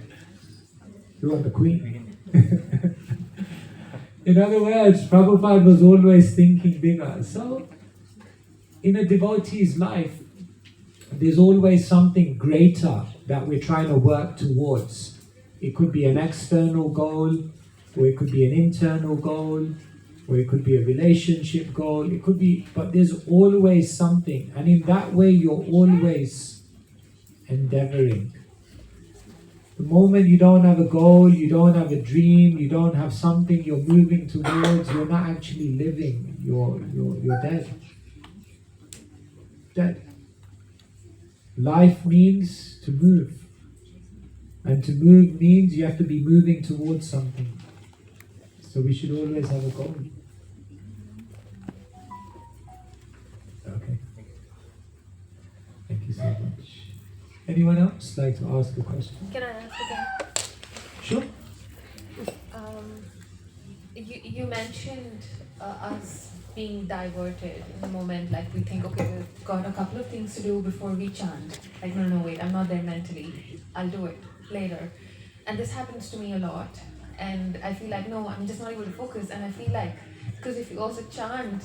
Speaker 1: We want the queen. In other words, Prabhupada was always thinking bigger. So, in a devotee's life, there's always something greater that we're trying to work towards. It could be an external goal, or it could be an internal goal, or it could be a relationship goal. It could be, but there's always something. And in that way, you're always endeavoring. The moment you don't have a goal, you don't have a dream, you don't have something you're moving towards, you're not actually living. You're dead. Dead. Life means to move. And to move means you have to be moving towards something. So we should always have a goal. Okay. Thank you so much. Anyone else like to ask a question?
Speaker 2: Can I ask again?
Speaker 1: Sure.
Speaker 2: You mentioned us being diverted in the moment, like we think, okay, we've got a couple of things to do before we chant. Like, no, wait, I'm not there mentally. I'll do it later. And this happens to me a lot. And I feel like, no, I'm just not able to focus. And I feel like, because if you also chant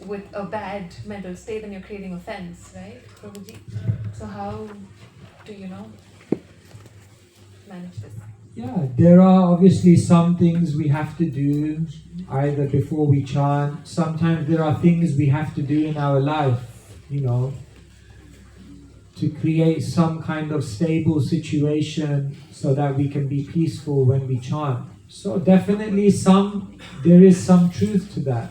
Speaker 2: with a bad mental state, then you're creating offense, right, Prabhuji? So how do you manage this?
Speaker 1: Yeah, there are obviously some things we have to do either before we chant. Sometimes there are things we have to do in our life, to create some kind of stable situation so that we can be peaceful when we chant. So definitely there is some truth to that.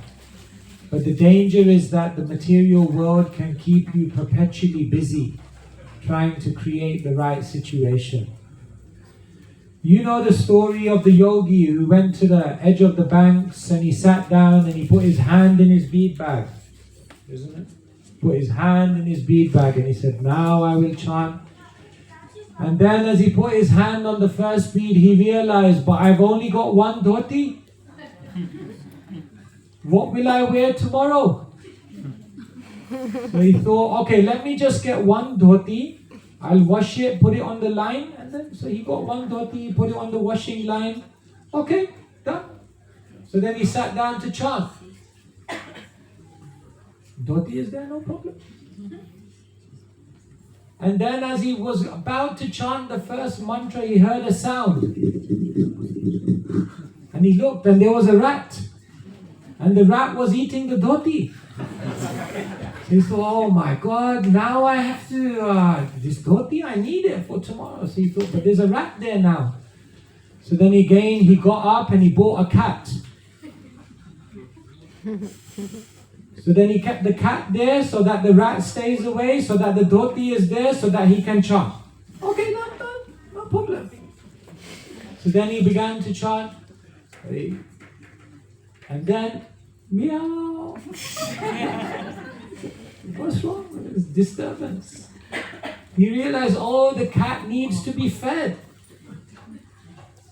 Speaker 1: But the danger is that the material world can keep you perpetually busy trying to create the right situation. You know the story of the yogi who went to the edge of the banks and he sat down and he put his hand in his bead bag, isn't it? Put his hand in his bead bag and he said, now I will chant. And then as he put his hand on the first bead, he realized, but I've only got one dhoti. What will I wear tomorrow? So he thought, okay, let me just get one dhoti. I'll wash it, put it on the line. And then, so he got one dhoti, put it on the washing line. Okay, done. So then he sat down to chant. Dhoti is there, no problem. And then as he was about to chant the first mantra, he heard a sound. And he looked and there was a rat. And the rat was eating the dhoti. So he thought, oh my God, now I have to, this dhoti, I need it for tomorrow. So he thought, but there's a rat there now. So then again, he got up and he bought a cat. So then he kept the cat there so that the rat stays away, so that the dhoti is there so that he can chant. Okay, done, no problem. So then he began to chant. And then, meow. What's wrong? It's disturbance. He realized, oh, the cat needs to be fed.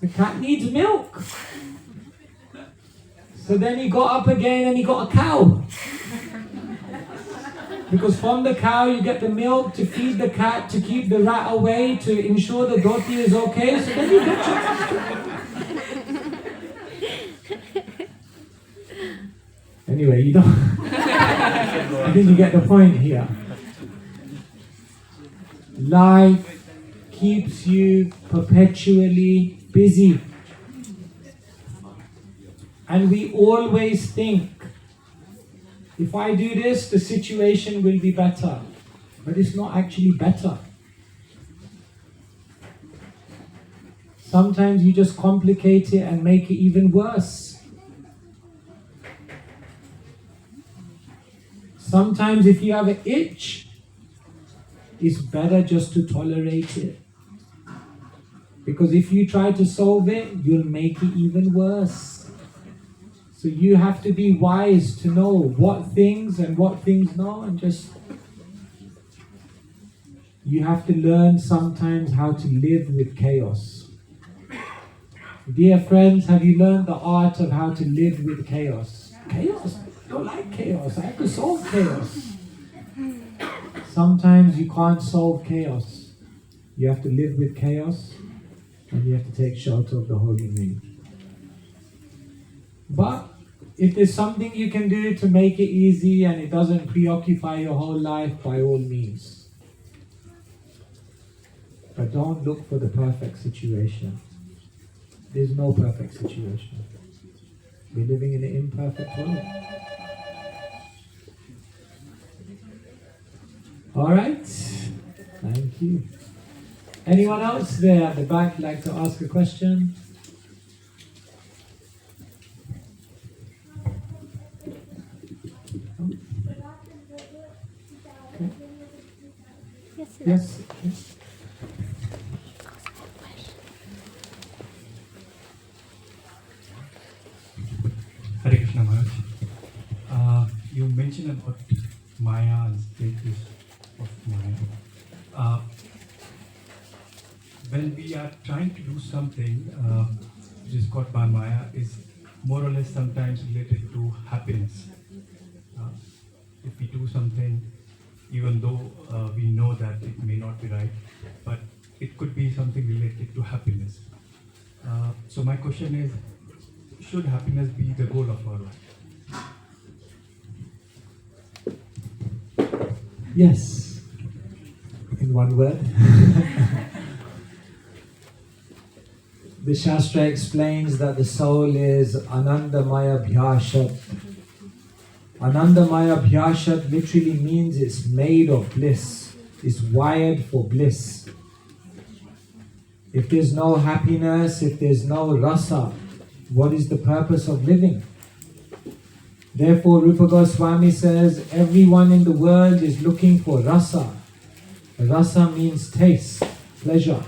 Speaker 1: The cat needs milk. So then he got up again and he got a cow. Because from the cow you get the milk to feed the cat, to keep the rat away, to ensure the dhoti is okay. So then he got Anyway, you don't. I think you get the point here. Life keeps you perpetually busy. And we always think, if I do this, the situation will be better. But it's not actually better. Sometimes you just complicate it and make it even worse. Sometimes if you have an itch, it's better just to tolerate it. Because if you try to solve it, you'll make it even worse. So you have to be wise to know what things and what things no, and just... You have to learn sometimes how to live with chaos. Dear friends, have you learned the art of how to live with chaos? Chaos? I don't like chaos. I have to solve chaos. Sometimes you can't solve chaos. You have to live with chaos and you have to take shelter of the holy name. But if there's something you can do to make it easy and it doesn't preoccupy your whole life, by all means. But don't look for the perfect situation. There's no perfect situation. We're living in an imperfect world. Alright, thank you. Anyone else there at the back like to ask a question? Okay. Yes. Yes.
Speaker 5: Hare Krishna Maharaj. You mentioned about Maya and status of Maya. When we are trying to do something which is caught by Maya is more or less sometimes related to happiness. If we do something, even though we know that it may not be right, but it could be something related to happiness. So my question is, should happiness be the goal of our life?
Speaker 1: Yes. In one word. The Shastra explains that the soul is Anandamaya Bhyashat. Anandamaya Bhyashat literally means it's made of bliss. It's wired for bliss. If there's no happiness, if there's no rasa, what is the purpose of living? Therefore, Rupa Goswami says, everyone in the world is looking for rasa. Rasa means taste, pleasure.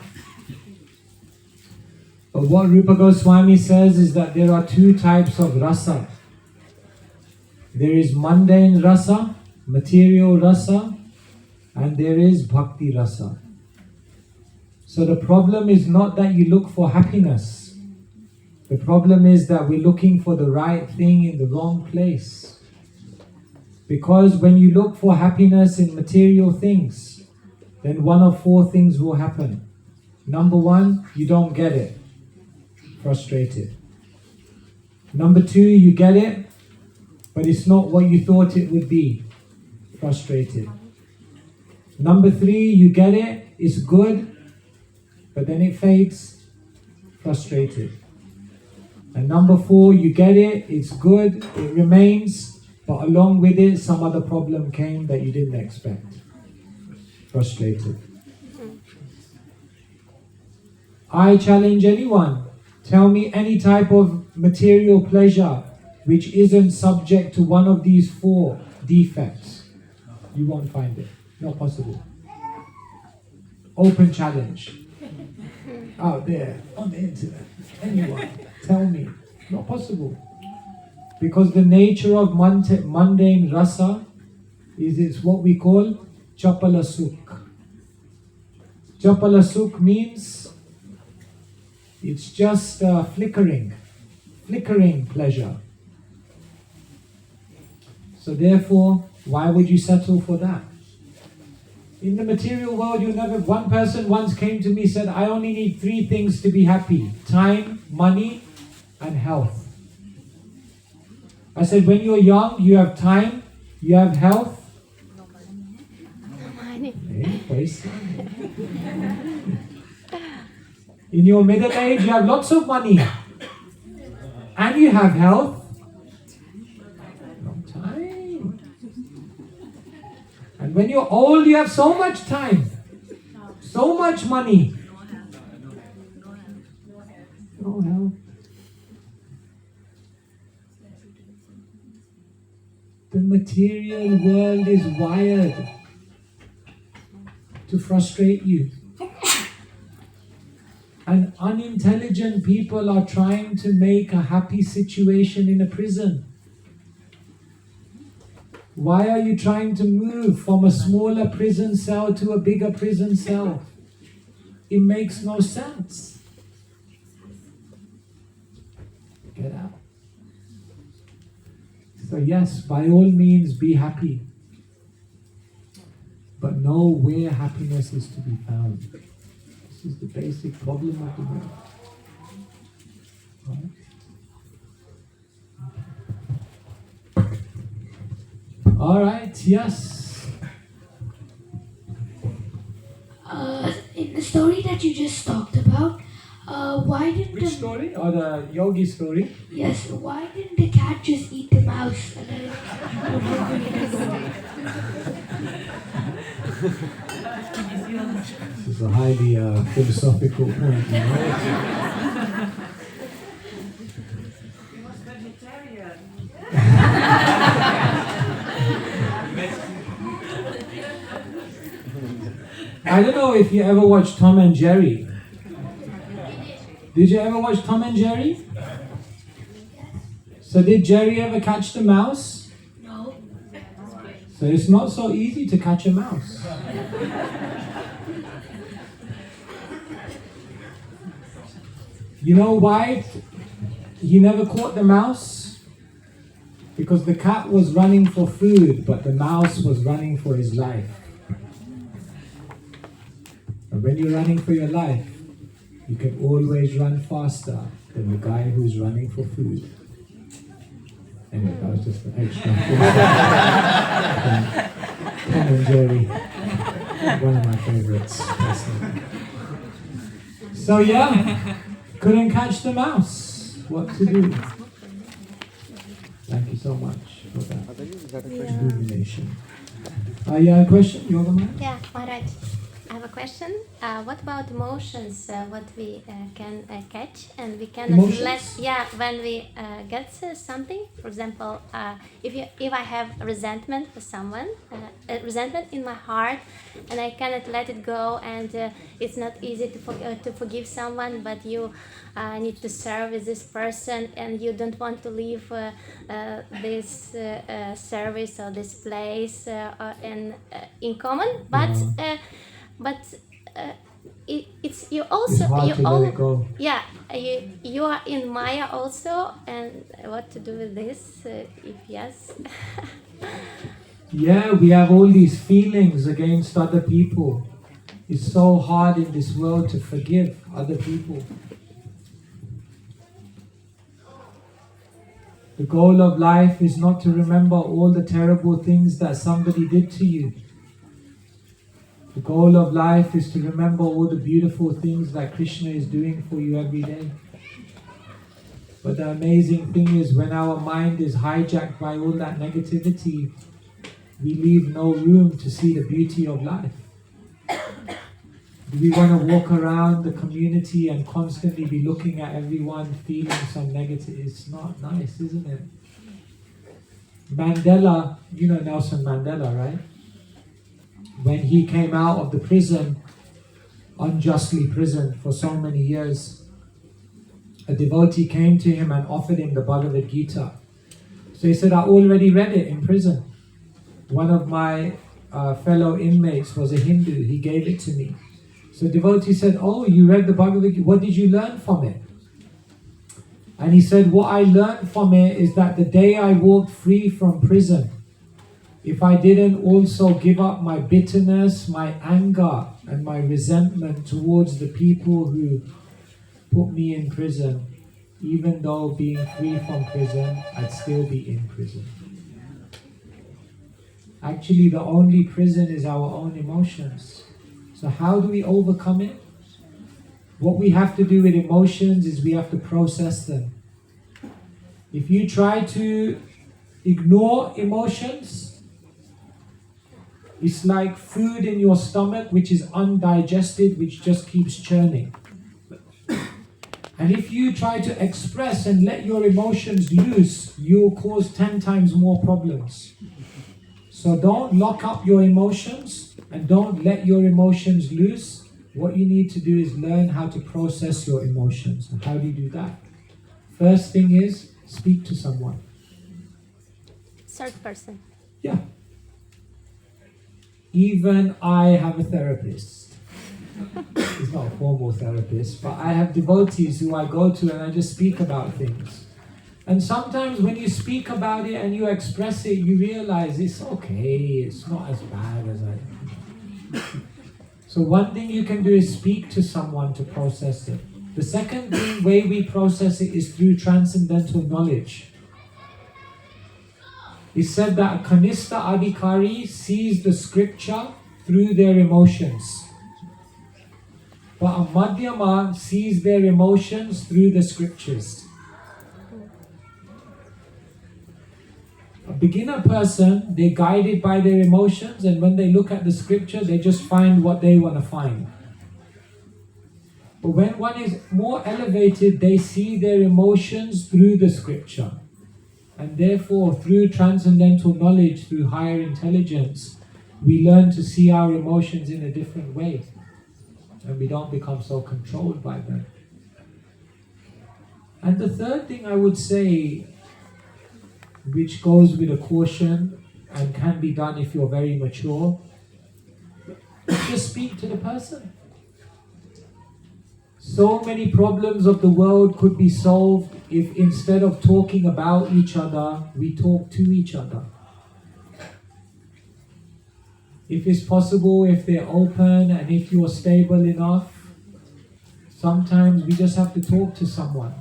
Speaker 1: But what Rupa Goswami says is that there are two types of rasa. There is mundane rasa, material rasa, and there is bhakti rasa. So the problem is not that you look for happiness. The problem is that we're looking for the right thing in the wrong place. Because when you look for happiness in material things, then one of four things will happen. Number one, you don't get it. Frustrated. Number two, you get it, but it's not what you thought it would be. Frustrated. Number three, you get it, it's good, but then it fades. Frustrated. And number four, you get it, it's good, it remains, but along with it, some other problem came that you didn't expect. Frustrated. I challenge anyone, tell me any type of material pleasure which isn't subject to one of these four defects. You won't find it. Not possible. Open challenge. Out there, on the internet. Anyone, tell me. Not possible. Because the nature of mundane rasa is it's what we call chapala sukh. Chapala sukh means it's just flickering pleasure. So therefore, why would you settle for that? In the material world, you never. One person once came to me, said, I only need three things to be happy: time, money, and health. I said, when you're young, you have time, you have health. No money. In your middle age, you have lots of money. And you have health. No time. And when you're old, you have so much time. So much money. No health. The material world is wired to frustrate you. And unintelligent people are trying to make a happy situation in a prison. Why are you trying to move from a smaller prison cell to a bigger prison cell? It makes no sense. Get out. So yes, by all means be happy. But know where happiness is to be found. This is the basic problem of the world. Right? All right, yes.
Speaker 6: In the story that you just talked about, why didn't
Speaker 1: Which story? Or the yogi story?
Speaker 6: Yes, why didn't the cat just eat the mouse? And then
Speaker 1: This is a highly philosophical point. You know? I don't know if you ever watched Tom and Jerry. Did you ever watch Tom and Jerry? So did Jerry ever catch the mouse?
Speaker 6: no.
Speaker 1: So it's not so easy to catch a mouse. You know why he never caught the mouse? Because the cat was running for food, but the mouse was running for his life. And when you're running for your life, you can always run faster than the guy who's running for food. Anyway, that was just an extra. Tom and Jerry, one of my favorites. Personally. So yeah, couldn't catch the mouse. What to do? Thank you so much for that illumination. You have a question? Yoga man?
Speaker 7: Yeah, Maharaj, I have a question. What about emotions? What we can catch and we cannot
Speaker 1: Emotions?
Speaker 7: let. Yeah, when we get something. For example, if I have resentment for someone, resentment in my heart, and I cannot let it go, and it's not easy to forgive someone, but you need to serve with this person, and you don't want to leave this service or this place in common, but it's you also
Speaker 1: It's hard
Speaker 7: you
Speaker 1: to
Speaker 7: all
Speaker 1: let it go.
Speaker 7: yeah you are in Maya also, and what to do with this if yes.
Speaker 1: Yeah, we have all these feelings against other people. It's so hard in this world to forgive other people. The goal of life is not to remember all the terrible things that somebody did to you. The goal of life is to remember all the beautiful things that Krishna is doing for you every day. But the amazing thing is, when our mind is hijacked by all that negativity, we leave no room to see the beauty of life. Do we want to walk around the community and constantly be looking at everyone feeling some negative? It's not nice, isn't it? Mandela, you know Nelson Mandela, right? When he came out of the prison, unjustly prisoned for so many years, a devotee came to him and offered him the Bhagavad Gita. So he said, I already read it in prison. One of my fellow inmates was a Hindu. He gave it to me. So the devotee said, oh, you read the Bhagavad Gita. What did you learn from it? And he said, what I learned from it is that the day I walked free from prison, if I didn't also give up my bitterness, my anger, and my resentment towards the people who put me in prison, even though being free from prison, I'd still be in prison. Actually, the only prison is our own emotions. So how do we overcome it? What we have to do with emotions is we have to process them. If you try to ignore emotions, it's like food in your stomach which is undigested, which just keeps churning. And if you try to express and let your emotions loose, you'll cause 10 times more problems. So don't lock up your emotions and don't let your emotions loose. What you need to do is learn how to process your emotions. And how do you do that? First thing is, speak to someone.
Speaker 7: Third person.
Speaker 1: Yeah. Even I have a therapist. He's not a formal therapist, but I have devotees who I go to and I just speak about things. And sometimes when you speak about it and you express it, you realize it's okay, it's not as bad as I... So one thing you can do is speak to someone to process it. The second way we process it is through transcendental knowledge. It's said that a Kanista Adhikari sees the scripture through their emotions. But a Madhyama sees their emotions through the scriptures. A beginner person, they're guided by their emotions, and when they look at the scripture, they just find what they want to find. But when one is more elevated, they see their emotions through the scripture. And therefore, through transcendental knowledge, through higher intelligence, we learn to see our emotions in a different way. And we don't become so controlled by them. And the third thing I would say, which goes with a caution and can be done if you're very mature, just speak to the person. So many problems of the world could be solved if instead of talking about each other, we talk to each other. If it's possible, if they're open and if you're stable enough, sometimes we just have to talk to someone.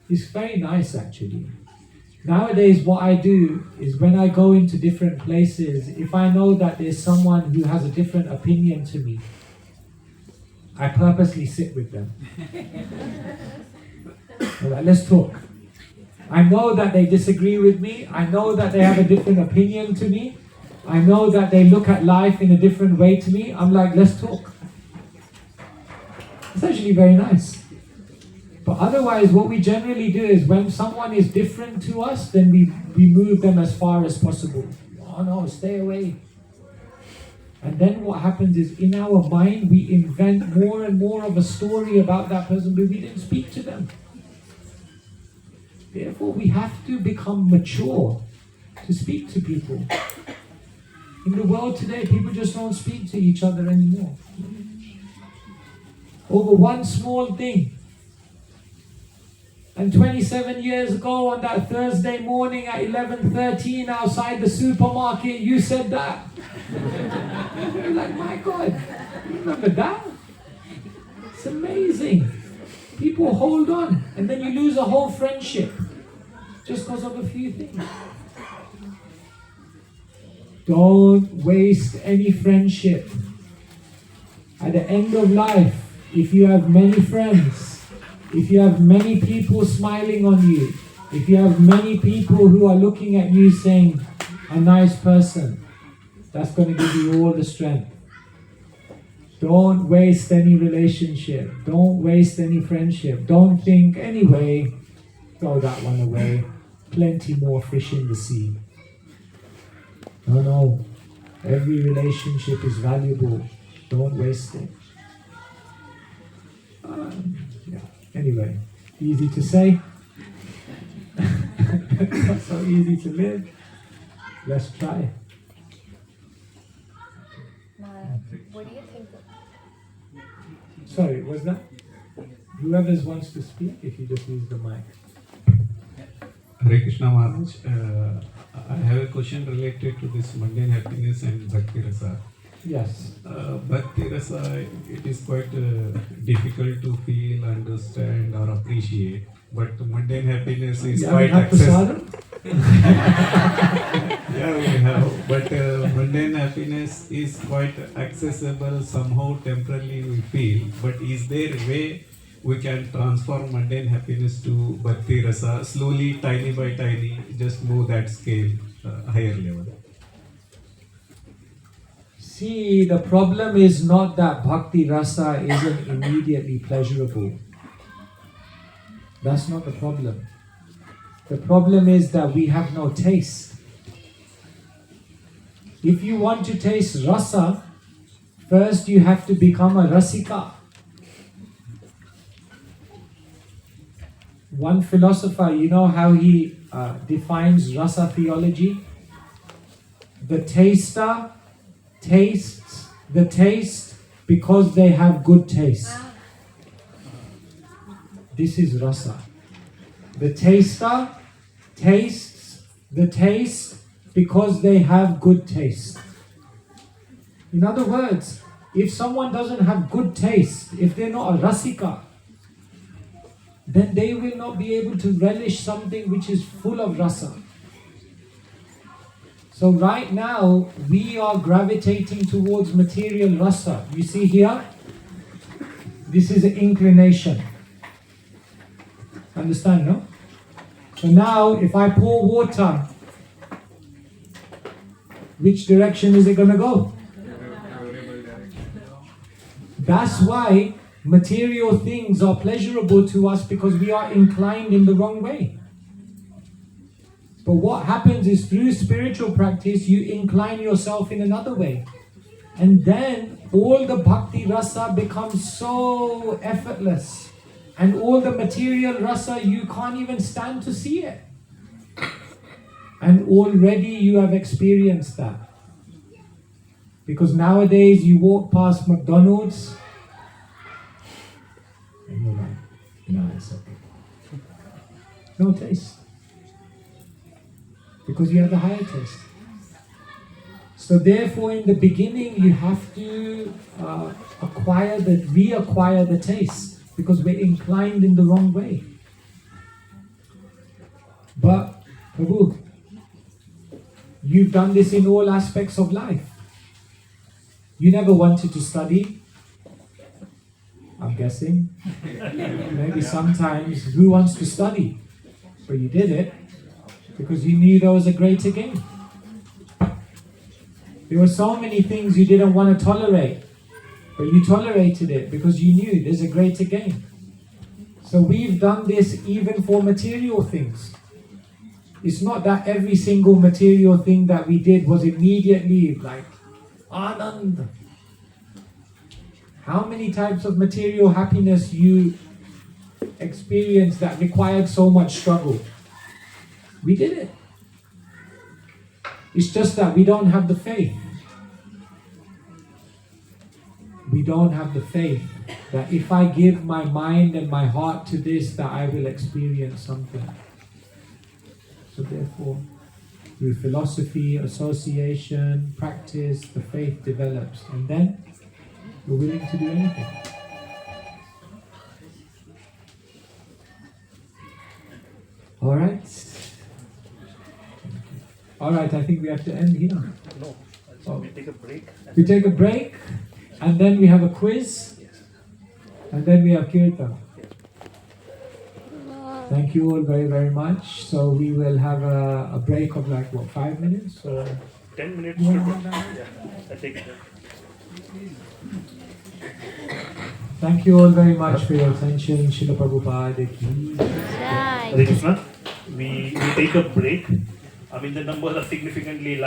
Speaker 1: It's very nice actually. Nowadays what I do is when I go into different places, if I know that there's someone who has a different opinion to me, I purposely sit with them. Alright, let's talk. I know that they disagree with me. I know that they have a different opinion to me. I know that they look at life in a different way to me. I'm like, let's talk. It's actually very nice. But otherwise, what we generally do is when someone is different to us, then we move them as far as possible. Oh no, stay away. And then what happens is in our mind, we invent more and more of a story about that person, but we didn't speak to them. Therefore, we have to become mature to speak to people. In the world today, people just don't speak to each other anymore. Over one small thing. And 27 years ago on that Thursday morning at 11:13 outside the supermarket, you said that. You're like, my God, you remember that? It's amazing. People hold on, and then you lose a whole friendship just because of a few things. Don't waste any friendship. At the end of life, if you have many friends, if you have many people smiling on you, if you have many people who are looking at you saying, a nice person, that's going to give you all the strength. Don't waste any relationship. Don't waste any friendship. Don't think, anyway, throw that one away. Plenty more fish in the sea. No. Every relationship is valuable. Don't waste it. Yeah. Anyway, easy to say. Not so easy to live. Let's try.
Speaker 2: What do you think?
Speaker 1: Sorry, was that? Whoever wants to speak, if you just use the mic.
Speaker 5: Hare Krishna Maharaj, I have a question related to this mundane happiness and Bhakti Rasa.
Speaker 1: Yes.
Speaker 5: Bhakti Rasa, it is quite difficult to feel, understand or appreciate. But mundane happiness is quite accessible. Yeah, we have. But mundane happiness is quite accessible, somehow temporarily we feel. But is there a way we can transform mundane happiness to Bhakti Rasa, slowly, tiny by tiny, just move that scale, higher level?
Speaker 1: See, the problem is not that Bhakti Rasa isn't immediately pleasurable. That's not the problem. The problem is that we have no taste. If you want to taste Rasa, first you have to become a Rasika. One philosopher, you know how he defines Rasa theology? The taster tastes the taste because they have good taste. This is Rasa. The taster tastes the taste because they have good taste. In other words, if someone doesn't have good taste, if they're not a Rasika, then they will not be able to relish something which is full of rasa. So right now, we are gravitating towards material rasa. You see here? This is an inclination. Understand, no? So now, if I pour water, which direction is it going to go? That's why material things are pleasurable to us, because we are inclined in the wrong way. But what happens is, through spiritual practice, you incline yourself in another way. And then all the bhakti rasa becomes so effortless. And all the material rasa, you can't even stand to see it. And already you have experienced that. Because nowadays you walk past McDonald's and you're like, no, it's okay. No taste. Because you have the higher taste. So therefore, in the beginning, you have to reacquire the taste, because we're inclined in the wrong way. But, Prabhu, you've done this in all aspects of life. You never wanted to study, I'm guessing. Maybe sometimes, who wants to study? But you did it because you knew there was a greater gain. There were so many things you didn't want to tolerate, but you tolerated it because you knew there's a greater gain. So we've done this even for material things. It's not that every single material thing that we did was immediately like Anand. How many types of material happiness you experienced that required so much struggle? We did it. It's just that we don't have the faith. We don't have the faith that if I give my mind and my heart to this, that I will experience something. So therefore, through philosophy, association, practice, the faith develops. And then, you're willing to do anything. Alright. Alright, I think we have to end here.
Speaker 3: No, we take a break.
Speaker 1: We take a break, and then we have a quiz, and then we have kirtan. Thank you all very, very much. So we will have a break of like, what, 5 minutes? Or
Speaker 3: 10 minutes. I take it.
Speaker 1: Thank you all very much for your attention. Srila Prabhupada ki.
Speaker 7: Jai.
Speaker 3: Hare Krishna. We take a break. I mean, the numbers are significantly large.